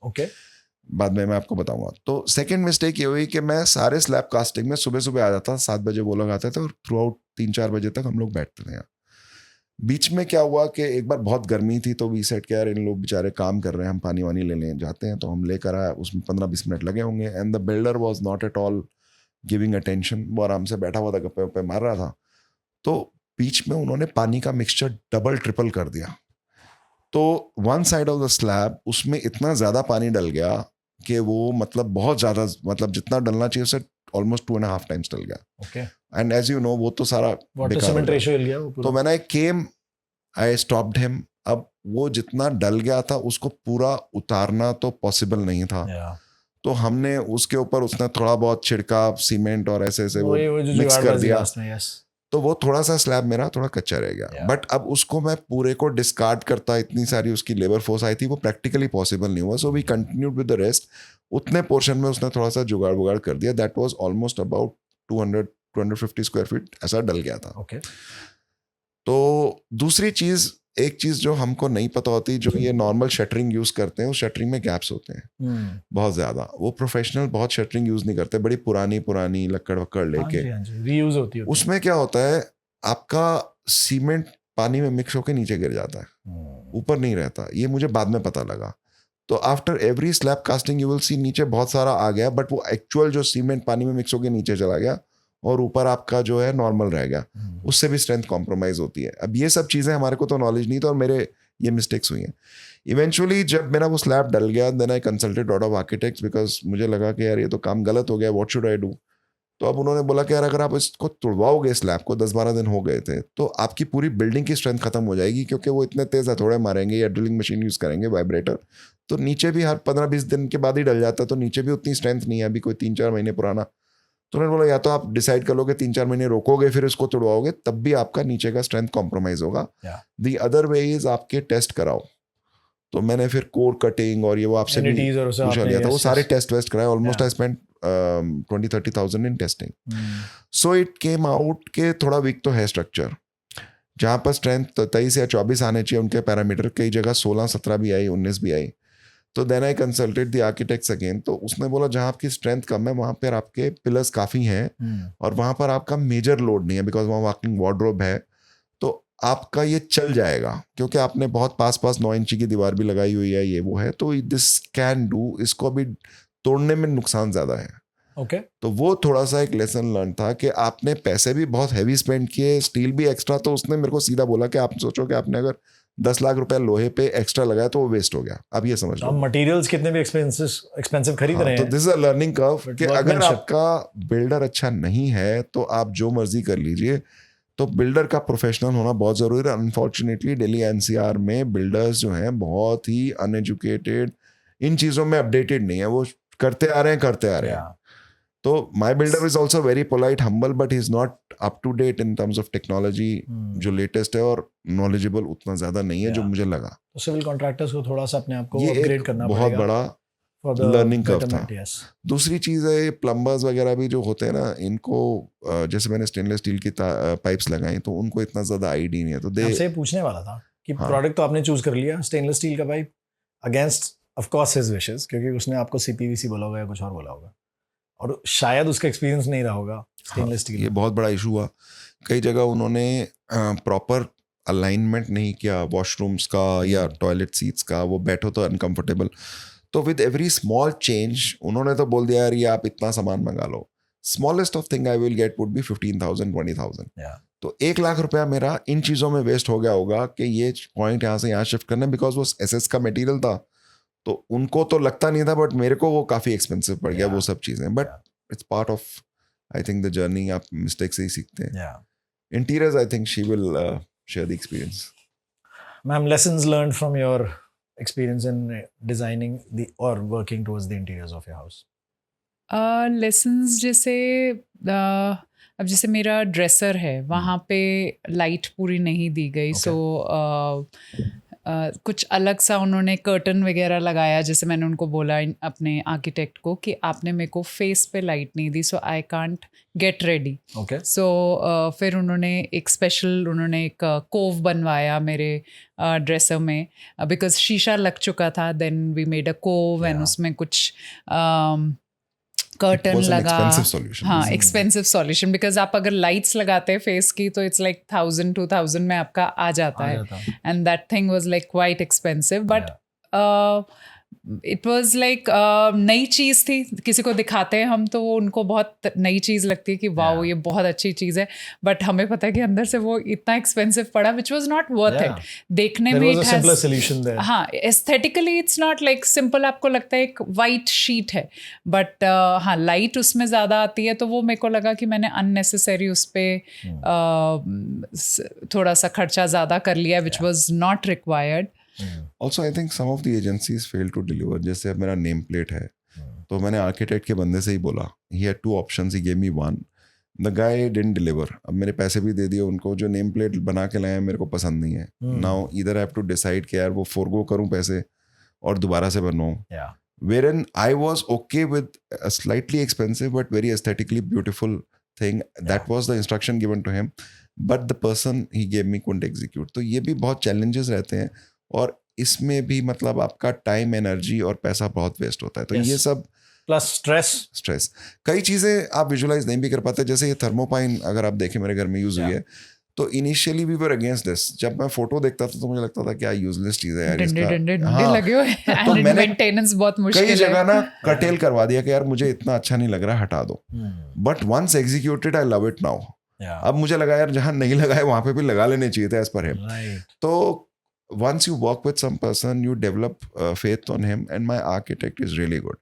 बाद में मैं आपको बताऊंगा. तो सेकंड मिस्टेक ये हुई कि मैं सारे स्लैब कास्टिंग में सुबह सुबह आ जाता, 7 बजे वो लोग आते थे और थ्रू आउट 3-4 बजे तक हम लोग बैठते थे यहाँ. बीच में क्या हुआ कि एक बार बहुत गर्मी थी तो वी सेट किया, यार इन लोग बेचारे काम कर रहे हैं, हम पानी वानी लेने जाते हैं. तो हम लेकर आए, उसमें 15-20 मिनट लगे होंगे. And the builder was not at all giving attention. वो आराम से बैठा हुआ था, गप्पे वप्पे मार रहा था. तो बीच में उन्होंने पानी का मिक्सचर डबल ट्रिपल कर दिया. तो one side of the slab उसमें इतना ज़्यादा पानी डल गया कि वो मतलब बहुत ज़्यादा, मतलब जितना डलना चाहिए उससे ऑलमोस्ट 2.5 टाइम्स डल गया. एंड एज यू नो वो तो सारा तो मैंने आई स्टॉप्ड हिम. अब वो जितना डल गया था उसको पूरा उतारना तो पॉसिबल नहीं था. तो हमने उसके ऊपर उसने थोड़ा बहुत छिड़का सीमेंट और ऐसे ऐसे वो मिक्स कर दिया. तो वो थोड़ा सा स्लैब मेरा थोड़ा कच्चा रह गया. बट अब उसको मैं पूरे को डिस्कार्ड करता, इतनी सारी उसकी लेबर फोर्स आई थी, वो प्रैक्टिकली पॉसिबल नहीं हुआ. So we continued with the rest. उतने पोर्शन में उसने थोड़ा सा जुगाड़ कर दिया. That was almost about 250 square feet ऐसा डल गया था. तो दूसरी चीज, एक चीज जो हमको नहीं पता होती, जो ये नॉर्मल शटरिंग यूज करते हैं, उस शटरिंग में गैप्स होते हैं बहुत ज्यादा. वो प्रोफेशनल बहुत शटरिंग यूज नहीं करते, बड़ी पुरानी लक्कड़ वक्कड़ लेके रीयूज होती है. उसमें क्या होता है, आपका सीमेंट पानी में मिक्स होकर नीचे गिर जाता है, ऊपर नहीं रहता. ये मुझे बाद में पता लगा. तो after every slab casting you will see नीचे बहुत सारा आ गया, बट वो एक्चुअल जो सीमेंट पानी में मिक्स होकर नीचे चला गया और ऊपर आपका जो है नॉर्मल रहेगा, उससे भी स्ट्रेंथ कॉम्प्रोमाइज होती है। अब ये सब चीज़ें हमारे को तो नॉलेज नहीं था और मेरे ये मिस्टेक्स हुई हैं। इवेंचुअली जब मेरा वो स्लैब डल गया, then I consulted lot of architects because मुझे लगा कि यार ये तो काम गलत हो गया, व्हाट शुड आई डू। तो अब उन्होंने बोला कि यार अगर आप इसको तुड़वाओगे, स्लैब को 10-12 दिन हो गए थे, तो आपकी पूरी बिल्डिंग की स्ट्रेंथ खत्म हो जाएगी, क्योंकि वो इतने तेज हथौड़े मारेंगे या ड्रिलिंग मशीन यूज़ करेंगे, वाइब्रेटर, तो नीचे भी हर 15-20 दिन के बाद ही डल जाता है, तो नीचे भी उतनी स्ट्रेंथ नहीं है अभी, कोई 3-4 महीने पुराना। तो उन्होंने बोला या तो आप डिसाइड कर लोगे 3-4 महीने रोकोगे फिर इसको तुड़वाओगे, तब भी आपका नीचे का स्ट्रेंथ कॉम्प्रोमाइज होगा। दी अदर वे इज आपके टेस्ट कराओ। तो मैंने फिर कोर कटिंग और ये वो आपसे भी पूछा लिया था, वो सारे टेस्ट वेस्ट कराए। Almost I spend 20-30,000 in testing. So it came out के थोड़ा वीक तो है स्ट्रक्चर, जहाँ पर स्ट्रेंथ 23 या 24 आने चाहिए उनके पैरामीटर, कई जगह 16-17 भी आई, 19 भी आई। तो then I consulted the architects again, तो उसने बोला जहाँ आपकी स्ट्रेंथ कम है वहाँ पर आपके पिलर्स काफ़ी हैं और वहाँ पर आपका मेजर लोड नहीं है, बिकॉज वहाँ वॉकिंग वार्डरोब है, तो आपका ये चल जाएगा, क्योंकि आपने बहुत पास 9 इंची की दीवार भी लगाई हुई है, ये वो है, तो दिस कैन डू। इसको अभी तोड़ने में नुकसान ज़्यादा है। ओके तो वो थोड़ा सा एक लेसन लर्न था कि आपने पैसे भी बहुत हैवी स्पेंड किए, स्टील भी एक्स्ट्रा। तो उसने मेरे को सीधा बोला कि आप सोचो कि आपने अगर 10 लाख रुपया लोहे पे एक्स्ट्रा लगाया तो वो वेस्ट हो गया। अब ये समझ लो मटेरियल्स कितने भी एक्सपेंसिव खरीद रहे हैं, तो this is a learning curve कि अगर आपका बिल्डर अच्छा नहीं है तो आप जो मर्जी कर लीजिए। तो बिल्डर का प्रोफेशनल होना बहुत ज़रूरी है। अनफॉर्चुनेटली दिल्ली एनसीआर में बिल्डर्स जो हैं बहुत ही अनएजुकेटेड, इन चीज़ों में अपडेटेड नहीं है, वो करते आ रहे हैं। तो my builder is also very polite, humble, but he is not up to date in terms of technology जो लेटेस्ट है, और नॉलेजेबल उतना ज़्यादा नहीं है जो मुझे लगा। तो सिविल कॉन्ट्रैक्टर्स को थोड़ा सा अपने आप को अपग्रेड करना बहुत बड़ा लर्निंग कर्व था। दूसरी चीज़ है, प्लम्बर्स वगैरह भी जो होते हैं ना, इनको जैसे मैंने स्टेनलेस स्टील की पाइप्स लगाई, तो उनको इतना ज़्यादा आईडिया नहीं है। तो आपसे पूछने वाला था कि प्रोडक्ट तो आपने चूज कर लिया, स्टेनलेस स्टील का pipe, against of course his wishes, क्योंकि उसने आपको सीपीवीसी बोला होगा या कुछ और बोला होगा, और शायद उसका एक्सपीरियंस नहीं रहा होगा स्टेनलेस स्टील। ये बहुत बड़ा इशू हुआ। कई जगह उन्होंने प्रॉपर अलाइनमेंट नहीं किया वॉशरूम्स का या टॉयलेट सीट्स का, वो बैठो तो अनकंफर्टेबल। तो विद एवरी स्मॉल चेंज उन्होंने तो बोल दिया यार ये आप इतना सामान मंगा लो, smallest of thing I will get would be 15,000-20,000। तो 1 लाख रुपया मेरा इन चीज़ों में वेस्ट हो गया होगा कि ये पॉइंट यहाँ से यहाँ शिफ्ट करना, बिकॉज वो एसएस का मटेरियल था, तो उनको तो लगता नहीं था, बट मेरे को वो काफ़ी एक्सपेंसिव पड़ गया वो सब चीज़ें। But it's part of I think the journey, आप मिस्टेक से ही सीखते हैं। Interiors I think she will share the experience. Ma'am, lessons learned from your experience in designing the or working towards the interiors of your house? Lessons जैसे अब जैसे मेरा dresser है, वहाँ पे लाइट पूरी नहीं दी गई, सो कुछ अलग सा उन्होंने कर्टन वगैरह लगाया। जैसे मैंने उनको बोला अपने आर्किटेक्ट को कि आपने मेरे को फेस पे लाइट नहीं दी, सो आई कांट गेट रेडी। सो फिर उन्होंने एक स्पेशल एक कोव बनवाया मेरे ड्रेसर में, बिकॉज शीशा लग चुका था। Then we made a cove and उसमें कुछ कर्टन लगा। हाँ, एक्सपेंसिव सॉल्यूशन, बिकॉज आप अगर लाइट्स लगाते हैं फेस की तो इट्स लाइक 1,000-2,000 में आपका आ जाता है, and that thing was like quite expensive, but it was like नई चीज़ थी। किसी को दिखाते हैं हम तो वो उनको बहुत नई चीज़ लगती है कि वाओ ये बहुत अच्छी चीज़ है, बट हमें पता है कि अंदर से वो इतना एक्सपेंसिव पड़ा, which was not worth it. देखने में इट हैज, हाँ, aesthetically it's not like simple, आपको लगता है एक वाइट शीट है, बट हाँ लाइट उसमें ज़्यादा आती है, तो वो मेरे को लगा कि मैंने अननेसेसरी उस पर थोड़ा सा खर्चा ज़्यादा कर लिया, which was not required. Also, I think some of the agencies fail to deliver. जैसे अब मेरा नेम प्लेट है, तो मैंने आर्किटेक्ट के बंदे से ही बोला, he had 2 options, he gave me 1. The guy didn't deliver. अब मेरे पैसे भी दे दिए उनको, जो नेम प्लेट बना के लाए मेरे को पसंद नहीं है। Now either I have to decide कि यार वो forgo करूँ पैसे और दोबारा से बनवाऊँ, wherein I was okay with a slightly expensive but very aesthetically beautiful thing. That was the instruction given to him, but the person he gave me couldn't execute. तो ये भी बहुत challenges रहते हैं, और इसमें भी मतलब आपका टाइम, एनर्जी और पैसा बहुत वेस्ट होता है। तो ये सब प्लस स्ट्रेस, कई चीज़ें आप विजुलाइज नहीं भी कर पाते। जैसे ये थर्मोपाइन अगर आप देखें मेरे घर में यूज़ हुई है, तो initially we were against this. जब मैं फोटो देखता था तो मुझे लगता था क्या यूजलेस चीज है यार इसका. डंडे हाँ, लगे हुए तो हैं, मैंने मेंटेनेंस बहुत मुश्किल कई है. जगह ना कटेल करवा दिया कि यार मुझे इतना अच्छा नहीं लग रहा, हटा दो. But once executed I love it now. अब मुझे लगा यार जहां नहीं लगाए वहां पे भी लगा लेने चाहिए थे एज पर हिम. तो once you work with some person you develop faith on him and my architect is really good.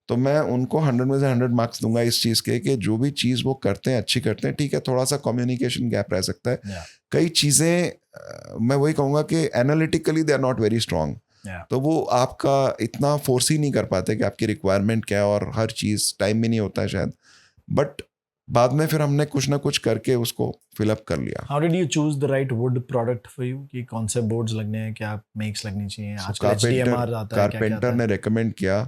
तो मैं उनको 100 में से 100 मार्क्स दूंगा इस चीज के कि जो भी चीज वो करते हैं अच्छी करते हैं. ठीक है, थोड़ा सा कम्युनिकेशन गैप रह सकता है. कई चीजें मैं वही कहूंगा कि analytically they are not very strong. तो वो आपका इतना फोर्स ही नहीं कर पाते कि आपकी रिक्वायरमेंट क्या है, और हर चीज टाइम भी नहीं होता है शायद. बट बाद में फिर हमने कुछ ना कुछ करके उसको फिलअप कर लिया. How did you choose the right would product for you कि कौन से बोर्ड्स लगने हैं, क्या मेक्स लगनी चाहिए? आजकल HDMR आता है. कारपेंटर ने रेकमेंड किया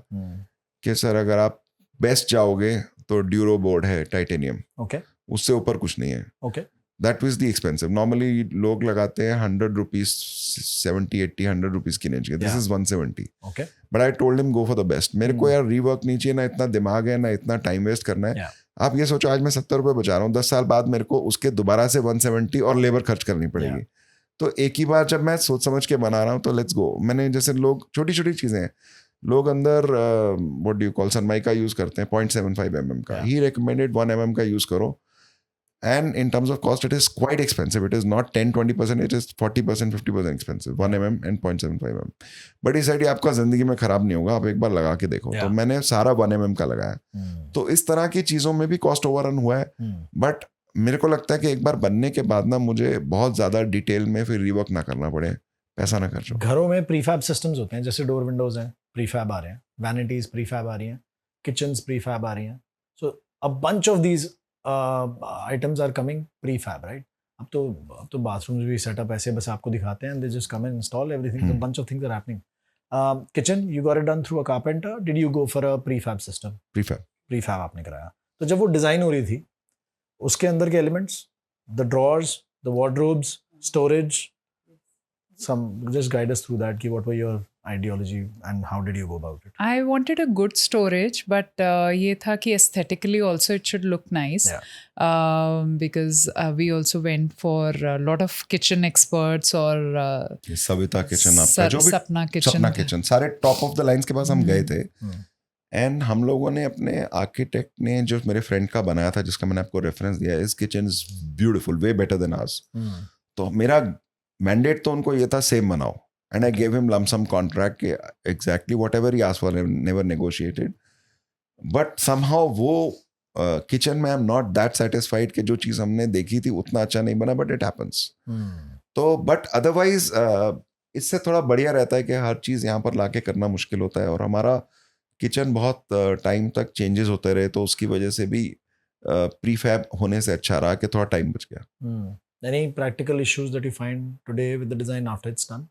कि सर अगर आप बेस्ट जाओगे तो ड्यूरो बोर्ड है टाइटेनियम. ओके. उससे ऊपर कुछ नहीं है. Okay. That was the expensive. Normally लोग लगाते हैं 100 रुपीज, 70 80 100 रुपीज की चाहिए. This is 170. Okay. But I told him go for the best. मेरे को यार रीवर्क नहीं चाहिए, ना इतना दिमाग है, ना इतना टाइम वेस्ट करना है. आप ये सोचो आज मैं 70 रुपये बचा रहा हूँ, 10 साल बाद मेरे को उसके दोबारा से 170 और लेबर खर्च करनी पड़ेगी. तो एक ही बार जब मैं सोच समझ के बना रहा हूँ तो लेट्स गो. मैंने जैसे लोग छोटी छोटी चीजें हैं, लोग अंदर what do you call Sunmica use करते हैं 0.75 mm का. ही रिकमेंडेड 1 mm का यूज करो. And in terms of cost, it is quite expensive. It is not 10-20%, it is 40%, 50% expensive. 1 mm and 0.75 mm. But he said ये आपका जिंदगी में खराब नहीं होगा, आप एक बार लगा के देखो. तो मैंने सारा 1 mm का लगाया. तो इस तरह की चीजों में भी कॉस्ट ओवररन हुआ है. बट मेरे को लगता है कि एक बार बनने के बाद ना मुझे बहुत ज्यादा डिटेल में फिर रिवर्क ना करना पड़े, पैसा ना खर्च हो. घरों में प्रीफैब सिस्टम्स होते हैं, जैसे डोर विंडोज हैं, प्रीफैब आ रहे हैं, वैनिटीज प्रीफैब आ रही हैं, किचन्स प्रीफैब आ रही हैं. So a bunch of these items are coming prefab, right? अब तो bathrooms भी setup ऐसे बस आपको दिखाते हैं and they just come and install everything. So a bunch of things are happening. Kitchen you got it done through a carpenter. Did you go for a prefab system? Prefab आपने कराया. तो जब वो डिजाइन हो रही थी, उसके अंदर के elements, the drawers, the wardrobes, storage, just guide us through that. कि what were your ideology and how did you go about it? I wanted a good storage, but ये था कि aesthetically also it should look nice. Because we also went for a lot of kitchen experts और Savita kitchen, आपका जो भी सपना kitchen सारे top of the lines के पास हम गए थे. एंड हम लोगों ने अपने आर्किटेक्ट ने जो मेरे फ्रेंड का बनाया था, जिसका मैंने आपको रेफरेंस दिया, इस kitchen is beautiful, way better than hours. तो मेरा मैंडेट तो उनको ये था सेम बनाओ. And I gave him lump sum contract, exactly whatever he asked for, never negotiated. But somehow वो kitchen में I'm not that satisfied कि जो चीज़ हमने देखी थी उतना अच्छा नहीं बना, but it happens. तो but otherwise इससे थोड़ा बढ़िया रहता है कि हर चीज़ यहाँ पर लाके करना मुश्किल होता है. और हमारा किचन बहुत टाइम तक चेंजेस होते रहे, तो उसकी वजह से भी प्रीफैब होने से अच्छा रहा कि थोड़ा टाइम बच गया. Any practical issues that you find today with the design after it's done?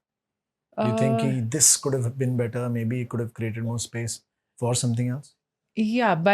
Do you think this could have been better? Maybe it could have created more space for something else? Yeah,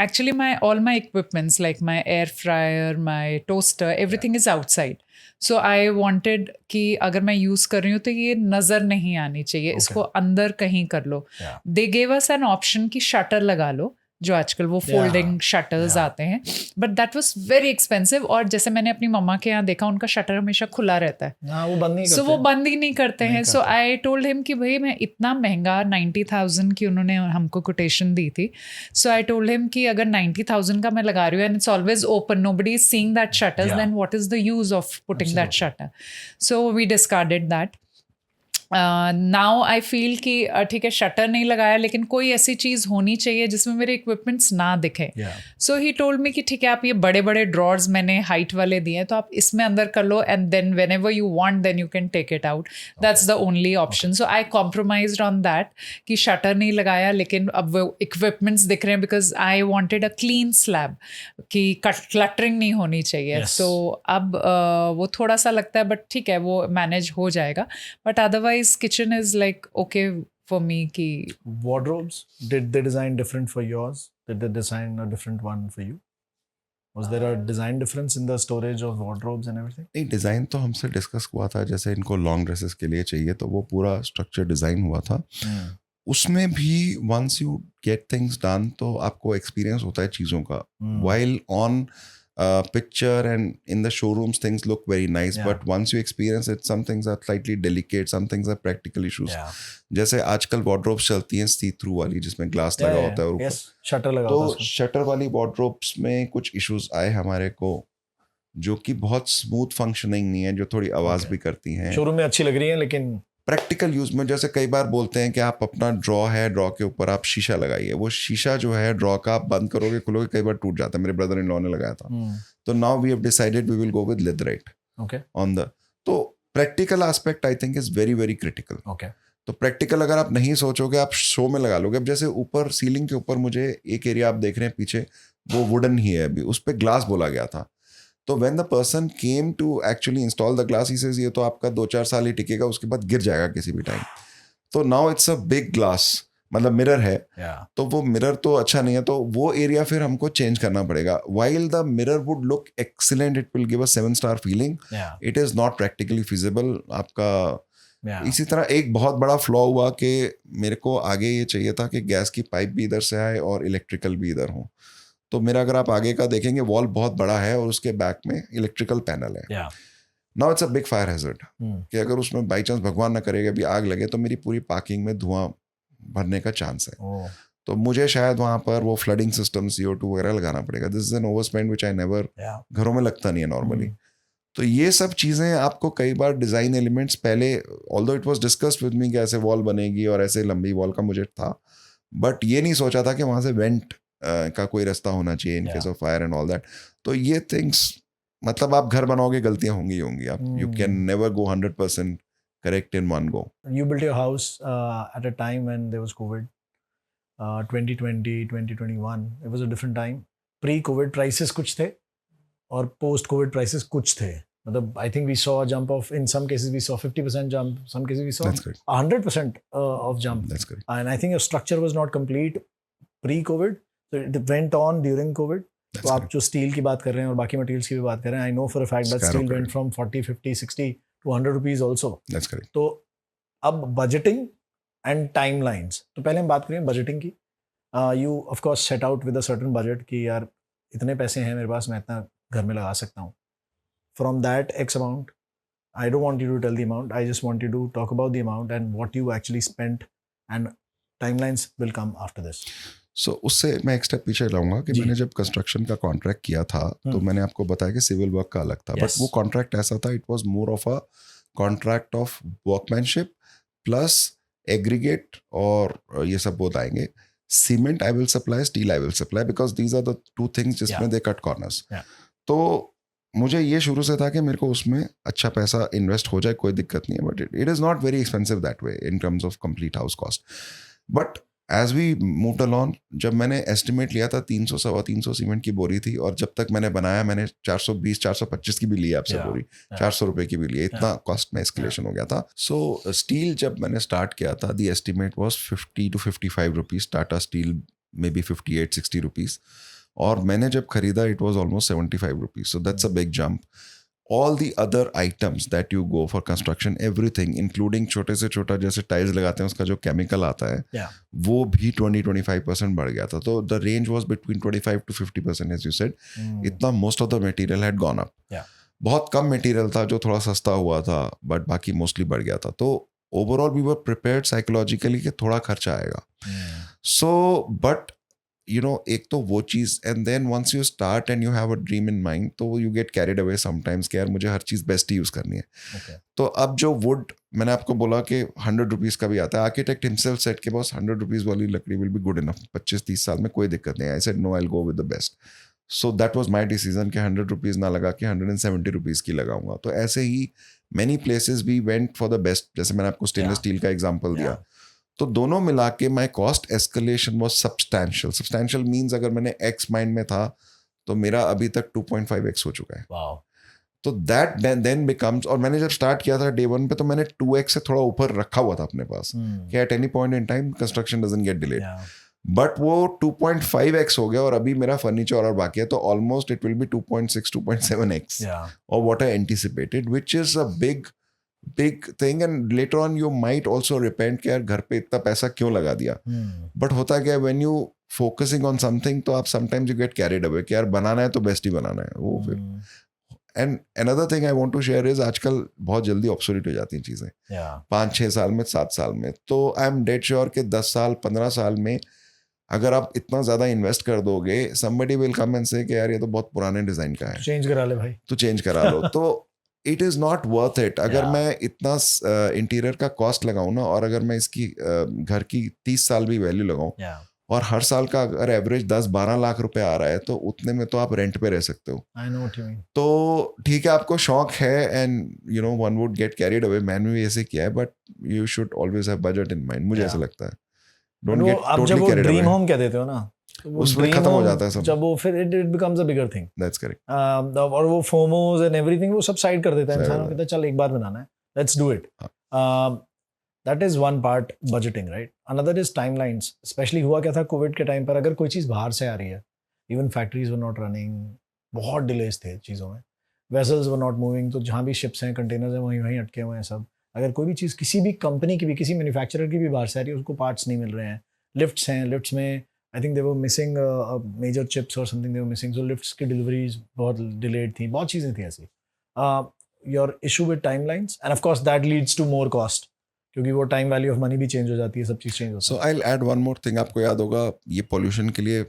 actually all my equipments like my air fryer, my toaster, everything is outside. So I wanted कि अगर मैं use कर रही हूँ तो ये नजर नहीं आनी चाहिए, इसको अंदर कहीं कर लो. They gave us an option कि शटर लगा लो, जो आजकल वो फोल्डिंग शटर्स आते हैं, but that was very expensive. और जैसे मैंने अपनी मम्मा के यहाँ देखा, उनका शटर हमेशा खुला रहता है, वो बंद नहीं करते. वो बंद ही नहीं करते हैं. सो आई टोल्ड हिम कि भाई मैं इतना महंगा 90,000 की उन्होंने हमको कोटेशन दी थी. सो आई टोल्ड हिम कि अगर 90,000 का मैं लगा रही हूँ and it's always open, nobody is seeing that shutters, then what is the use of putting that shutter. So we discarded that. Now I feel कि ठीक है शटर नहीं लगाया, लेकिन कोई ऐसी चीज़ होनी चाहिए जिसमें मेरे इक्विपमेंट्स ना दिखे. सो ही टोल्ड मी कि ठीक है आप ये बड़े बड़े ड्रॉर्स मैंने हाइट वाले दिए हैं, तो आप इसमें अंदर कर लो and then whenever you want then you can take it out. That's the only option. So I compromised on that कि शटर नहीं लगाया, लेकिन अब वो इक्विपमेंट्स दिख रहे हैं, because I wanted a clean slab कि क्लटरिंग नहीं होनी चाहिए. सो अब वो थोड़ा सा लगता है, बट ठीक है वो मैनेज हो जाएगा. But otherwise kitchen is like okay for me ki. Wardrobes, did they design different for yours? Did they design a different one for you? Was there a design difference in the storage of wardrobes and everything? नहीं, design तो हमसे discuss हुआ था. जैसे इनको long dresses के लिए चाहिए तो वो पूरा स्ट्रक्चर डिज़ाइन हुआ था. उसमें भी once you get things done तो आपको एक्सपीरियंस होता है चीज़ों का. While on picture, and in the showrooms things look very nice, Yeah. but once you experience it, some things are slightly delicate, some things are practical issues. Yeah. जैसे आजकल wardrobes चलती हैं सी थ्रू वाली जिसमें ग्लास लगा होता है और ऊपर, Yes, shutter लगा होता है तो उसमें. शटर वाली wardrobes में कुछ इश्यूज आए हमारे को जो कि बहुत स्मूथ फंक्शनिंग नहीं है, जो थोड़ी आवाज Okay. भी करती हैं. शोरूम में अच्छी लग रही है लेकिन प्रैक्टिकल यूज में जैसे कई बार बोलते हैं कि आप अपना ड्रॉ है, ड्रॉ के ऊपर आप शीशा लगाइए, वो शीशा जो है ड्रॉ का आप बंद करोगे खोलोगे कई बार टूट जाता है. मेरे ब्रदर इन लॉ ने लगाया था. तो now we have decided we will go with leatherette okay on the. तो practical aspect I think is very very critical. Okay तो प्रैक्टिकल अगर आप नहीं सोचोगे आप शो में लगा लोगे. अब जैसे ऊपर सीलिंग के ऊपर मुझे एक एरिया आप देख रहे हैं पीछे, वो वुडन ही है, अभी उस पर ग्लास बोला गया था. तो when the person came to actually install the glass, he says ये तो आपका 2-4 साल ही टिकेगा, उसके बाद गिर जाएगा किसी भी टाइम. तो now it's a big glass, मतलब मिरर है, तो वो मिरर तो अच्छा नहीं है, तो वो एरिया फिर हमको चेंज करना पड़ेगा. While the mirror would look excellent, it will give a 7-star feeling, it is not practically feasible आपका. इसी तरह एक बहुत बड़ा फ्लॉ हुआ कि मेरे को आगे ये चाहिए था कि गैस की पाइप भी इधर से आए और इलेक्ट्रिकल भी इधर हो. तो मेरा अगर आप आगे का देखेंगे वॉल बहुत बड़ा है और उसके बैक में इलेक्ट्रिकल पैनल है. Now it's a big fire hazard कि अगर उसमें बाई चांस भगवान ना करेगा भी आग लगे तो मेरी पूरी पार्किंग में धुआं भरने का चांस है. तो मुझे शायद वहां पर वो फ्लडिंग सिस्टम CO2 वगैरह लगाना पड़ेगा. This is an overspend which I never, घरों में लगता नहीं है नॉर्मली. तो ये सब चीज़ें आपको कई बार डिज़ाइन एलिमेंट्स पहले, although it was discussed with me कि ऐसे वॉल बनेगी और ऐसे लंबी वॉल का मुझे था, बट ये नहीं सोचा था कि वहाँ से वेंट का कोई रास्ता होना चाहिए in case of fire and all that. तो ये थिंग्स, मतलब आप घर बनाओगे गलतियां होंगी होंगी, आप you can never go 100% correct in one go. You built your house at a time when there was COVID. 2020, 2021, it was a different time. Pre-COVID prices कुछ थे और post-COVID prices कुछ थे. मतलब I think we saw a jump of, in some cases we saw 50% jump, some cases we saw That's correct. 100% of jump. That's correct. And I think your structure was not complete pre-COVID, so it went on during COVID. तो आप जो steel की बात कर रहे हैं और बाकी मटेरियल्स की भी बात कर रहे हैं, I know for a fact that steel went from 40, 50, 60 to 100 rupees also. That's correct. तो अब बजटिंग एंड टाइमलाइंस, तो पहले हम बात करें बजटिंग की. You of course set out with a certain budget कि यार इतने पैसे हैं मेरे पास, मैं इतना घर में लगा सकता हूँ. From that X amount, I don't want you to tell the amount, I just want you to talk about the amount and what you actually spent, and timelines will come after this. So उससे मैं एक step पीछे लाऊंगा कि मैंने जब construction का contract किया था तो मैंने आपको बताया कि सिविल वर्क का अलग था, बट वो कॉन्ट्रैक्ट ऐसा था, it was more of a contract of workmanship plus aggregate, और ये सब बोल आएंगे. Cement I will supply, steel I will supply, because these are the two things जिसमें दे कट कॉर्नर्स. तो मुझे ये शुरू से था कि मेरे को उसमें अच्छा पैसा इन्वेस्ट हो जाए, कोई दिक्कत नहीं है, but it is not very expensive that way in terms of complete house cost. But as we moved along, जब मैंने एस्टिमेट लिया था 300-325 सीमेंट की बोरी थी, और जब तक मैंने बनाया मैंने 420-425 की भी ली आपसे बोरी, 400 रुपए की भी ली, इतना कॉस्ट में एस्केलेशन हो गया था. सो स्टील जब मैंने स्टार्ट किया था, the estimate was 50 to 55 rupees. Tata steel may be 58-60 rupees, और मैंने जब खरीदा it was almost 75 rupees. So that's a big jump. All the other items that you go for construction, everything including छोटे से छोटा जैसे टाइल्स लगाते हैं उसका जो केमिकल आता है, वो भी 20-25% बढ़ गया था. तो the range was between 25 to 50% as you said. इतना most of the material had gone up. बहुत कम मटेरियल था जो थोड़ा सस्ता हुआ था, बट बाकी मोस्टली बढ़ गया था. तो overall we were prepared psychologically कि थोड़ा खर्चा आएगा. सो बट you know, एक तो वो चीज़, and then once you start and you have a dream in mind, तो you get carried away sometimes कि यार मुझे हर चीज़ बेस्ट ही यूज़ करनी है. तो अब जो वुड मैंने आपको बोला कि 100 रुपीज़ का भी आता है, आर्किटेक्ट हिमसेल्फ सेट के पास 100 रुपीज़ वाली लकड़ी विल बी गुड इनफ. 25-30 साल में कोई दिक्कत नहीं है. I said no, I will go with the best. So that was my decision कि 100 रुपीज़ ना लगा के 170 रुपीज़ की लगाऊंगा. तो ऐसे ही many places we went for the best. जैसे मैंने आपको स्टेनलेस स्टील का एग्जाम्पल दिया, तो दोनों मिला के my cost escalation was substantial. Substantial means अगर मैंने एक्स माइंड में था तो मेरा अभी तक 2.5x हो चुका है. तो दैट देन बिकम्स, और मैंने जब स्टार्ट किया था डे 1 पे, तो मैंने 2x से थोड़ा ऊपर रखा हुआ था अपने पास कि at any point in time construction doesn't get delayed. But वो 2.5x हो गया और अभी मेरा फर्नीचर और बाकी है, तो almost it will be 2.6-2.7x और what I anticipated, which is a big thing. And later on you might also repent कि यार घर पे इतना पैसा क्यों लगा दिया. बट होता क्या, when you focusing on something तो आप sometimes you get carried away कि यार बनाना है तो बेस्ट ही बनाना है वो फिर. And another thing I want to share is आजकल बहुत जल्दी ऑब्सोलीट हो जाती हैं चीज़ें. 5-6 साल में, 7 साल में. तो आई एम डेड श्योर कि 10 साल 15 साल में अगर आप इतना ज़्यादा इन्वेस्ट कर दोगे, somebody will come and say कि यार ये तो बहुत पुराने डिज़ाइन का है, चेंज करा ले भाई. तो चेंज करा लो. तो it is not worth it. अगर मैं इतना इंटीरियर का कॉस्ट लगाऊं ना, और अगर मैं इसकी घर की 30 साल भी वैल्यू लगाऊं, और हर साल का अगर एवरेज 10-12 लाख रुपए आ रहा है, तो उतने में तो आप रेंट पे रह सकते हो. I know what you mean. तो ठीक है, आपको शौक है and you no one would get carried away. मैंने भी ऐसे किया है, but you should always have budget in mind. मुझे ऐसा लगता है. Don't get totally carried away. Dream home कह देते हो ना, उसमें खत्म हो जाता है सब. जब वो फिर it becomes a bigger thing. That's correct. और वो फोमोस एंड एवरीथिंग वो सब साइड कर देता है इंसान. कहता है चल एक बार बनाना है, let's do it. That is one part, budgeting, right. Another is timelines. Specially हुआ क्या था कोविड के टाइम पर, अगर कोई चीज़ बाहर से आ रही है, even factories were not running, बहुत डिलेज थे चीज़ों में, वेसल्स वर नॉट मूविंग. तो जहाँ भी शिप्स हैं, कंटेनर्स हैं, वहीं अटके हुए हैं सब. अगर कोई भी चीज़ किसी भी कंपनी की भी, किसी मैन्युफैक्चरर की भी बाहर से आ रही है, उसको पार्ट्स नहीं मिल रहे हैं. लिफ्ट्स हैं, लिफ्ट्स में I think they were missing major chips और something they were missing. So lifts की डिलीवरीज बहुत डिलेड थी, बहुत चीज़ें थी ऐसी. Your issue with timelines and of course that leads to more cost, क्योंकि वो टाइम वैल्यू ऑफ मनी भी चेंज हो जाती है, सब चीज़ चेंज होती है. So I will add one more thing. आपको याद होगा ये पोल्यूशन के लिए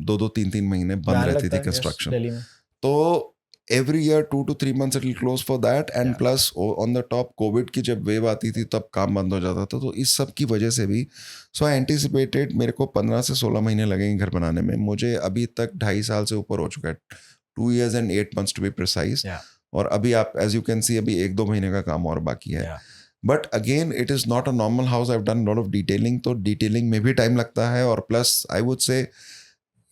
2-3 महीने बंद रहती थी कंस्ट्रक्शन. दिल्ली में तो every year 2 to 3 months it will close for that, and plus on the top COVID की जब वेव आती थी तब काम बंद हो जाता था. तो इस सब की वजह से भी so I anticipated मेरे को 15 से 16 महीने लगेंगे घर बनाने में. मुझे अभी तक 2.5 साल से ऊपर हो चुका है, 2 years and 8 months to be precise. और अभी आप as you can see अभी 1-2 महीने का काम और बाकी है. But again it is not a normal house. I have done lot of detailing, तो डिटेलिंग में भी टाइम लगता है. और प्लस आई वुड से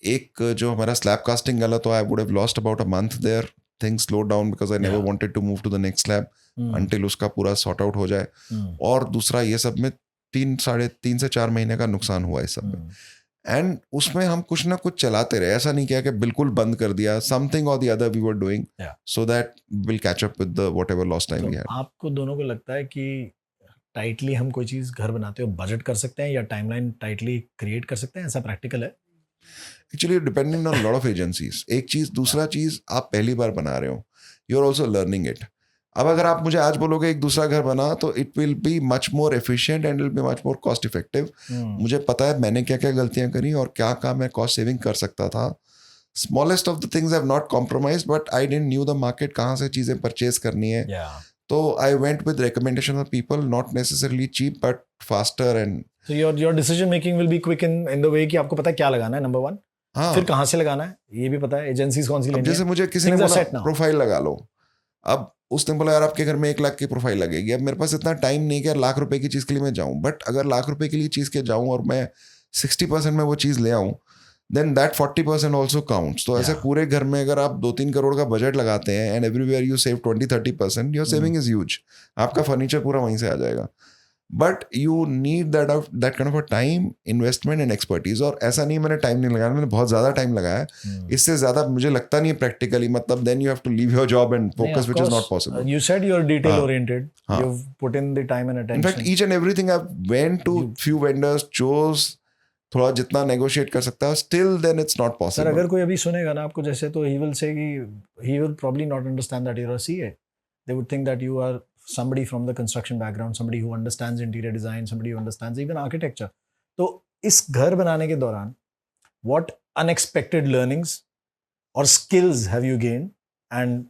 एक जो हमारा स्लैब कास्टिंग गला, तो I would have lost about a month there. Things slow down because I never wanted to move to the next slab until उसका पूरा सॉर्ट आउट हो जाए. और दूसरा ये सब में 3 से 4 महीने का नुकसान हुआ इस सब में. एंड उसमें हम कुछ ना कुछ चलाते रहे. ऐसा नहीं किया कि बिल्कुल बंद कर दिया. समथिंग और the other we were doing so that will catch up with the whatever lost time we had. आपको दोनों को लगता है कि टाइटली हम कोई चीज़ घर बनाते हो बजट कर सकते हैं, या टाइमलाइन टाइटली क्रिएट कर सकते हैं? ऐसा प्रैक्टिकल है? Actually depending on lot of agencies. एक चीज़. दूसरा चीज़, आप पहली बार बना रहे हो, you are also learning it. अब अगर आप मुझे आज बोलोगे एक दूसरा घर बना, तो it will be much more efficient and will be much more cost effective. मुझे पता है मैंने क्या क्या गलतियां करी और क्या क्या मैं कॉस्ट सेविंग कर सकता था. Smallest of the things have not compromise, but I didn't knew the market, कहाँ से चीज़ें परचेज करनी है. तो I went with recommendation of people, not necessarily cheap but faster. And so your decision making will be quick in the way कि आपको पता है क्या लगाना है, नंबर 1. हाँ, फिर कहाँ से लगाना है ये भी पता है, एजेंसीज कौन सी लेनी है. जैसे मुझे किसी ने बोला प्रोफाइल लगा लो. अब उसने बोला यार आपके घर में 1 लाख की प्रोफाइल लगेगी. अब मेरे पास इतना टाइम नहीं है कि यार लाख रुपए की चीज़ के लिए मैं जाऊँ. बट अगर लाख रुपए के लिए चीज़ के जाऊँ और मैं 60% में वो चीज़ ले आऊँ, देन दैट 40% ऑल्सो काउंट्स. तो ऐसे पूरे घर में अगर आप 2-3 करोड़ का बजट लगाते हैं and everywhere you save 20-30%, your saving is huge. आपका फर्नीचर पूरा वहीं से आ जाएगा. But you need that kind of a time, investment and expertise. और ऐसा नहीं मैंने टाइम नहीं लगाया, मैंने बहुत ज़्यादा टाइम लगाया. इससे ज़्यादा मुझे लगता नहीं है प्रैक्टिकली. मतलब then you have to leave your job and focus, which is not possible. You said you're detail oriented. You've put in the time and attention. In fact, each and everything I went to few vendors, chose थोड़ा जितना negotiate कर सकता है, still then it's not possible. Sir अगर कोई अभी सुनेगा ना आपको जैसे, तो he will say कि he will probably not understand that you're a CA. They would think that you are somebody from the construction background, somebody who understands interior design, somebody who understands even architecture. तो इस घर बनाने के दौरान what unexpected learnings or skills have you gained, and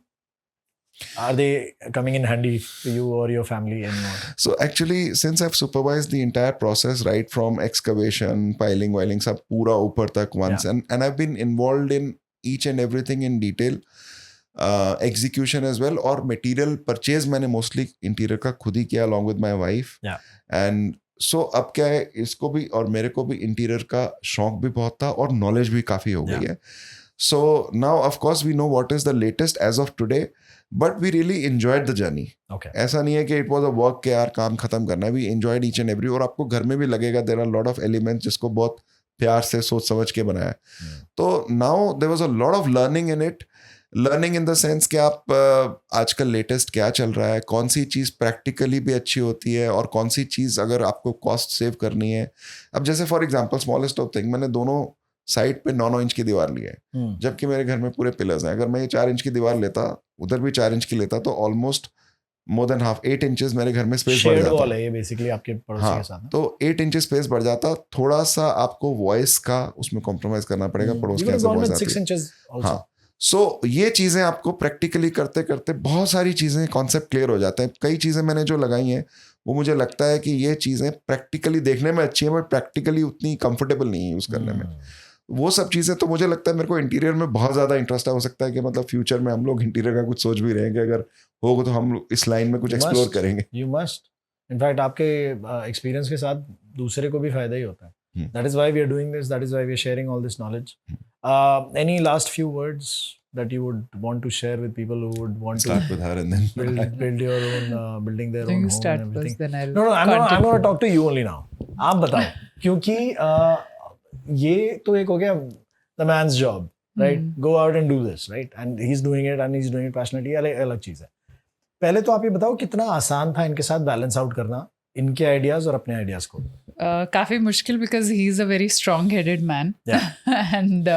are they coming in handy to you or your family anymore? So actually, since I've supervised the entire process, right from excavation, piling, wiling, सब पूरा ऊपर तक once, and I've been involved in each and everything in detail. Execution as well, और material purchase मैंने mostly interior का खुद ही किया along with my wife. And so अब क्या है, इसको भी और मेरे को भी इंटीरियर का शौक भी बहुत था और नॉलेज भी काफ़ी हो गई है. So now of course we know what is the latest as of today, but we really enjoyed the journey. ऐसा नहीं है कि इट वाज अ वर्क के यार काम खत्म करना है. We enjoyed each and every. और आपको घर में भी लगेगा there are lot of elements जिसको बहुत प्यार से सोच समझ के बनाया. तो now there was a lot of learning in it. Learning in the sense कि आप आजकल लेटेस्ट क्या चल रहा है, कौन सी चीज़ प्रैक्टिकली भी अच्छी होती है और कौन सी चीज़ अगर आपको कॉस्ट सेव करनी है. अब जैसे for example smallest of thing, मैंने दोनों साइड पे 9-9 इंच की दीवार ली है, जबकि मेरे घर में पूरे पिलर्स हैं. अगर मैं ये 4 इंच की दीवार लेता, उधर भी 4 इंच की लेता, तो almost more than half 8 inches मेरे घर में स्पेस बढ़ शेयर्ड जाता. वॉल है ये बेसिकली आपके पड़ोसी हाँ, के साथ. तो 8 इंचेस स्पेस बढ़ जाता. थोड़ा सा आपको वॉइस का उसमें कॉम्प्रोमाइज करना पड़ेगा, पड़ोस के यहाँ से वॉइस आती 6 है. inches also. हाँ, सो ये चीज़ें आपको प्रैक्टिकली करते करते बहुत सारी चीज़ें कॉन्सेप्ट क्लियर हो जाते हैं. कई चीज़ें मैंने जो लगाई हैं वो मुझे लगता है कि ये चीज़ें प्रैक्टिकली देखने में अच्छी हैं बट प्रैक्टिकली उतनी कंफर्टेबल नहीं है यूज़ करने में. वो सब चीज़ें तो मुझे लगता है, मेरे को इंटीरियर में बहुत ज़्यादा इंटरेस्ट है. हो सकता है कि मतलब फ्यूचर में हम लोग इंटीरियर का कुछ सोच भी रहे हैं कि अगर होगा तो हम इस लाइन में कुछ एक्सप्लोर करेंगे. You must. इनफैक्ट आपके एक्सपीरियंस के साथ दूसरे को भी फायदा ही होता है. That is why we are doing this. That is why we are sharing all this knowledge. Any last few words that you would want to share with people who would want Start to with her and then build your own building their So own you home start and first, everything? then I'll No, I'm continue. going to talk to you only now. आप बताओ, क्योंकि ये तो एक हो गया the man's job, right? Go out and do this, right? And he's doing it passionately. अलग चीज़ है. पहले तो आप ये बताओ कितना आसान था इनके साथ बैलेंस आउट करना इनके आइडियाज और अपने आइडियाज को. काफी मुश्किल because he's a very strong-headed man. Yeah. And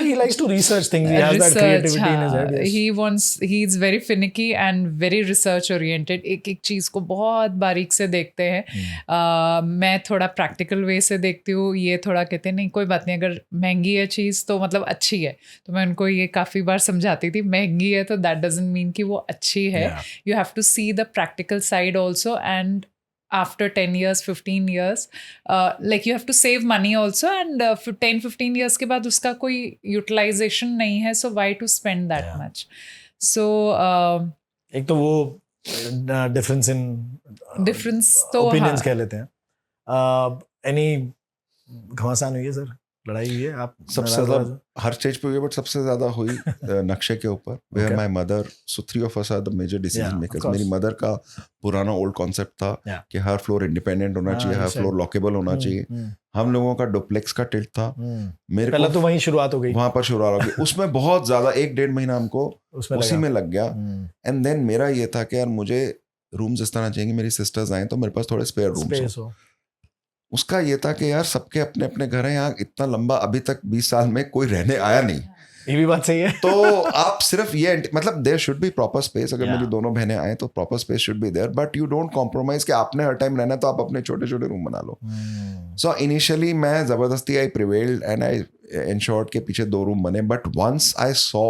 he likes to research things. He has that creativity in his head. Yes. He's very finicky and very research oriented. एक एक चीज को बहुत बारीक से देखते हैं. मैं थोड़ा प्रैक्टिकल वे से देखती हूँ, ये थोड़ा कहते हैं नहीं कोई बात नहीं, अगर महंगी है चीज तो मतलब अच्छी है. तो मैं उनको ये काफी बार समझाती थी, महंगी है तो that doesn't mean कि वो अच्छी है. Yeah. You have to see the practical side also, and after 10 years 15 years like you have to save money also, and 10-15 years के बाद उसका कोई utilization नहीं है, so why to spend that Yeah. much. So एक तो वो difference in difference तो opinions हाँ. कह लेते हैं. Any घमासान हुई है सर, लड़ाई हुई है आप सबसे ज़्यादा हर स्टेज पे हुई, बट सबसे ज़्यादा हुई नक्शे के ऊपर. Where my mother, so 3 of us are the major decision makers. मेरी मदर का पुराना ओल्ड कॉन्सेप्ट था कि हर फ्लोर इंडिपेंडेंट होना चाहिए, हर फ्लोर लॉकेबल होना चाहिए. हम लोगों का डुप्लेक्स का टिल्ट था. मेरे पहले को तो वहीं शुरुआत हो गई, वहां पर शुरुआत हो गई. उसमें बहुत ज़्यादा 1-1.5 महीना हमको उसी में लग गया. एंड देन मेरा ये था कि यार मुझे रूम्स इस तरह चाहिए, मेरी सिस्टर्स आए तो मेरे पास थोड़े स्पेयर रूम्स हो. उसका ये था कि यार सबके अपने अपने घर हैं, यहाँ इतना लंबा अभी तक 20 साल में कोई रहने आया नहीं. ये भी बात सही है. तो आप सिर्फ ये मतलब there should be proper space. अगर मेरी दोनों बहनें आए तो proper space should be there, but you don't compromise कि आपने हर टाइम रहना तो आप अपने छोटे छोटे रूम बना लो. सो इनिशियली मैं जबरदस्ती I prevailed and I ensured के पीछे 2 रूम बने. But once I saw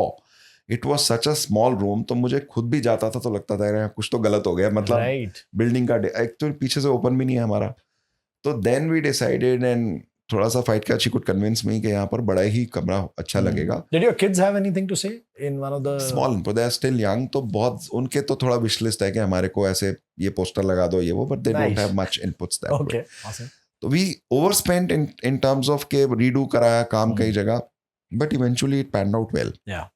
it was such a small room, तो मुझे खुद भी जाता था तो लगता था कुछ तो गलत हो गया. मतलब बिल्डिंग का एक तो पीछे से ओपन भी नहीं है हमारा. तो देन वी डिसाइडेड एंड थोड़ा सा फाइट किया. शी कुड कन्विंस मी कि यहाँ पर बड़ा ही कमरा अच्छा लगेगा. Did your kids have anything to say in one of the small, but they are still young, तो बहुत उनके तो थोड़ा विश लिस्ट है कि हमारे को ऐसे ये पोस्टर लगा दो ये वो, but they don't have much inputs that Okay, way. awesome. तो we overspent in terms of के रीडू कराया काम कई जगह, but eventually it panned out well. Yeah.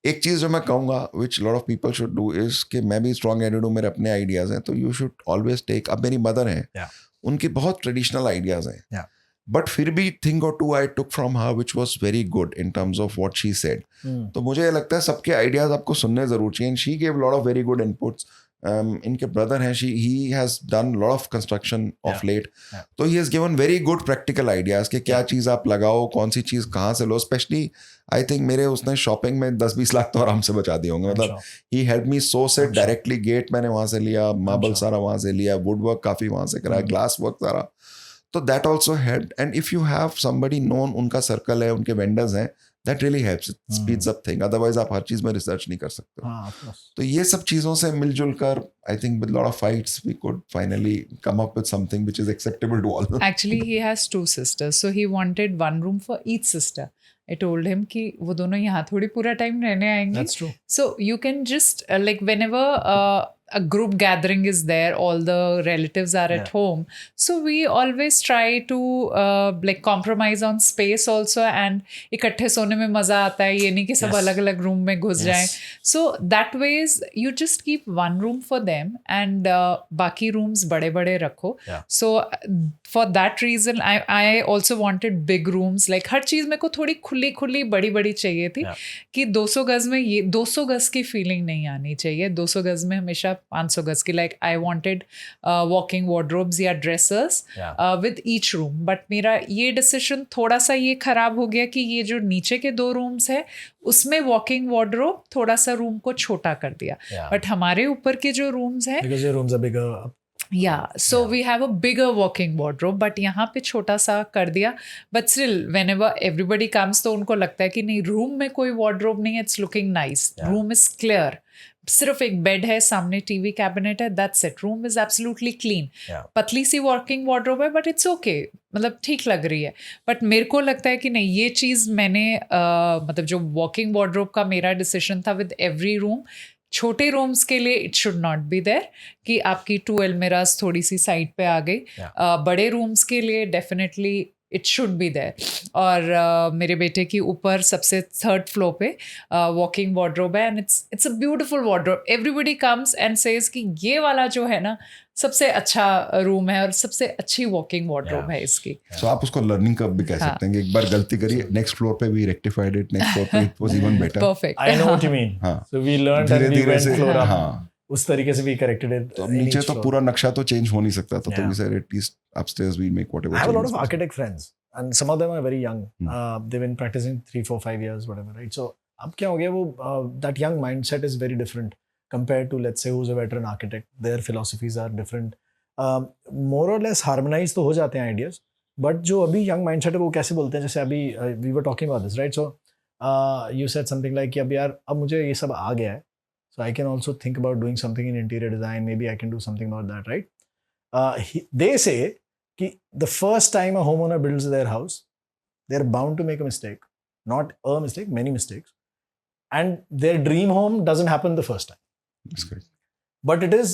एक चीज जो मैं कहूँगा which lot of people should do is कि मैं भी strong headed हूँ, मेरे अपने आइडियाज हैं, तो you should always take. अब मेरी मदर है, उनके बहुत ट्रेडिशनल आइडियाज हैं, बट फिर भी थिंग और 2 I took from her which was very good in terms of what she said. तो मुझे लगता है सबके आइडियाज आपको सुनने जरूर चाहिए. She gave lot of very good inputs. इनके ब्रदर हैं, he has done lot of construction of late, तो he has given very good practical ideas कि क्या चीज़ आप लगाओ, कौन सी चीज़ कहाँ से लो. स्पेशली आई थिंक मेरे उसने शॉपिंग में 10-20 लाख तो आराम से बचा दिए होंगे. मतलब he help me so set directly. Gate मैंने वहाँ से लिया, मार्बल सारा वहाँ से लिया, वुड वर्क काफ़ी वहाँ से कराया, ग्लास वर्क सारा. तो that also help. And if you have somebody known, उनका सर्कल है, उनके वेंडर्स हैं, that really helps. It speeds up thing. Otherwise आप हर चीज में रिसर्च नहीं कर सकते. तो ये सब चीजों से मिलजुल कर I think with lot of fights we could finally come up with something which is acceptable to all. Actually he has 2 sisters, so he wanted 1 room for each sister. I told him कि वो दोनों यहाँ थोड़ी पूरा time रहने आएंगे. That's true. So you can just like whenever a group gathering is there, all the relatives are at home, so we always try to like compromise on space also, and इकट्ठे सोने में मजा आता है, ये नहीं कि सब अलग अलग रूम में घुस जाएं. So that ways you just keep 1 room for them and बाकी rooms बड़े बड़े रखो. So for that reason I also wanted big rooms. Like हर चीज़ मेरे को थोड़ी खुली बड़ी बड़ी चाहिए थी कि 200 गज में ये 200 गज की फीलिंग नहीं आनी चाहिए. 200 गज में हमेशा 500 गज की. Like I wanted walking wardrobes या dressers with each room. But मेरा ये डिसीजन थोड़ा सा ये खराब हो गया कि ये जो नीचे के 2 रूम्स है उसमें वॉकिंग वार्डरोब थोड़ा सा रूम को छोटा कर दिया. बट हमारे ऊपर के जो रूम्स है because your rooms are bigger. so we have a bigger walking wardrobe, but यहाँ पे छोटा सा कर दिया. But still whenever everybody comes तो उनको लगता है कि नहीं रूम में कोई wardrobe नहीं है, it's looking nice. Room is clear. सिर्फ एक बेड है, सामने टीवी कैबिनेट है, that's it. Room is absolutely clean. पतली सी वर्किंग वार्डरोब है बट इट्स ओके, मतलब ठीक लग रही है. बट मेरे को लगता है कि नहीं ये चीज़ मैंने मतलब जो वॉकिंग वार्डरोब का मेरा डिसीजन था विद एवरी रूम. छोटे रूम्स के लिए it should not be there कि आपकी 2 अलमीराज थोड़ी सी साइड पे आ गई. बड़े रूम्स के लिए definitely it should be there. और मेरे बेटे की ऊपर सबसे 3rd फ्लोर पे वॉकिंग वार्डरोब है and it's a beautiful wardrobe. Everybody comes and says कि ये वाला जो है ना सबसे अच्छा रूम है और सबसे अच्छी वॉकिंग वार्डरोब है इसकी. सो आप उसको लर्निंग कर्व भी कह सकते हैं कि एक बार गलती करी, नेक्स्ट फ्लोर पे we rectified it, next floor पे it was even better. Perfect. I know what you mean. So we learned and we went floor up. उस तरीके से we corrected it. तो नीचे तो पूरा नक्शा तो चेंज हो नहीं सकता था, तो we said at least upstairs we make whatever. I have a lot of architect friends and some of them are very young. They've been practicing 3, 4, 5 years whatever, right? So अब क्या हो गया वो that young mindset is very different compared to let's say who's a veteran architect. Their philosophies are different. More or less harmonized तो हो जाते हैं ideas, but जो अभी young mindset है वो कैसे बोलते हैं, जैसे अभी we were talking about this, right? So you said something like कि अब यार अब मुझे ये सब आ गया है, so I can also think about doing something in interior design. Maybe I can do something about that, right? They say कि the first time a homeowner builds their house, they're bound to make a mistake. Not a mistake, many mistakes. And their dream home doesn't happen the first time. That's correct. But it is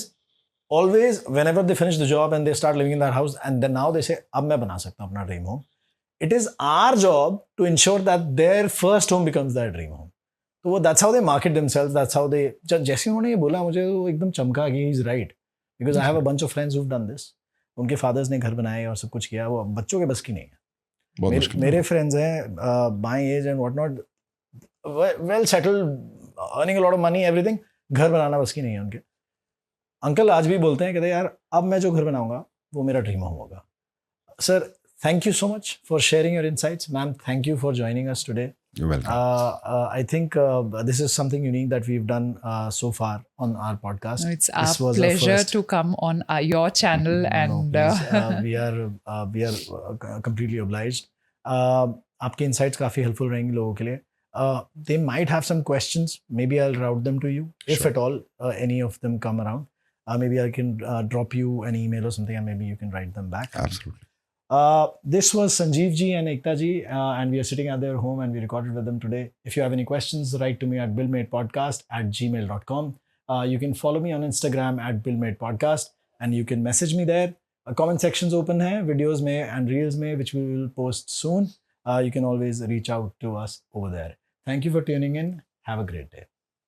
always whenever they finish the job and they start living in that house and then now they say अब मैं बना सकता हूँ अपना dream home. It is our job to ensure that their first home becomes their dream home. So that's how they market themselves. That's how they. जैसे उन्होंने ये बोला मुझे वो एकदम चमका कि he's right. Because I have a bunch of friends who've done this. उनके फादर्स ने घर बनाए और सब कुछ किया, वो बच्चों के बस की नहीं है. मेरे फ्रेंड्स हैं my age and whatnot, well settled, earning a lot of money, everything. घर बनाना बस की नहीं है उनके. अंकल आज भी बोलते हैं, कहते यार अब मैं जो घर बनाऊंगा वो मेरा ड्रीम होम होगा. Sir, thank you so much for sharing your insights. Ma'am, thank you for joining us today. You're welcome. I think this is something unique that we've done so far on our podcast. No, it's our pleasure to come on your channel and we are completely obliged. आपके insights काफ़ी helpful रहेंगे लोगों के लिए. They might have some questions. Maybe I'll route them to you if at all any of them come around. Maybe I can drop you an email or something and maybe you can write them back. Absolutely. This was Sanjeev ji and Ekta ji and we are sitting at their home and we recorded with them today. If you have any questions, write to me at buildmatepodcast@gmail.com. You can follow me on Instagram at buildmatepodcast and you can message me there. Comment sections open hai videos mein and reels mein, which we will post soon. You can always reach out to us over there. Thank you for tuning in. Have a great day.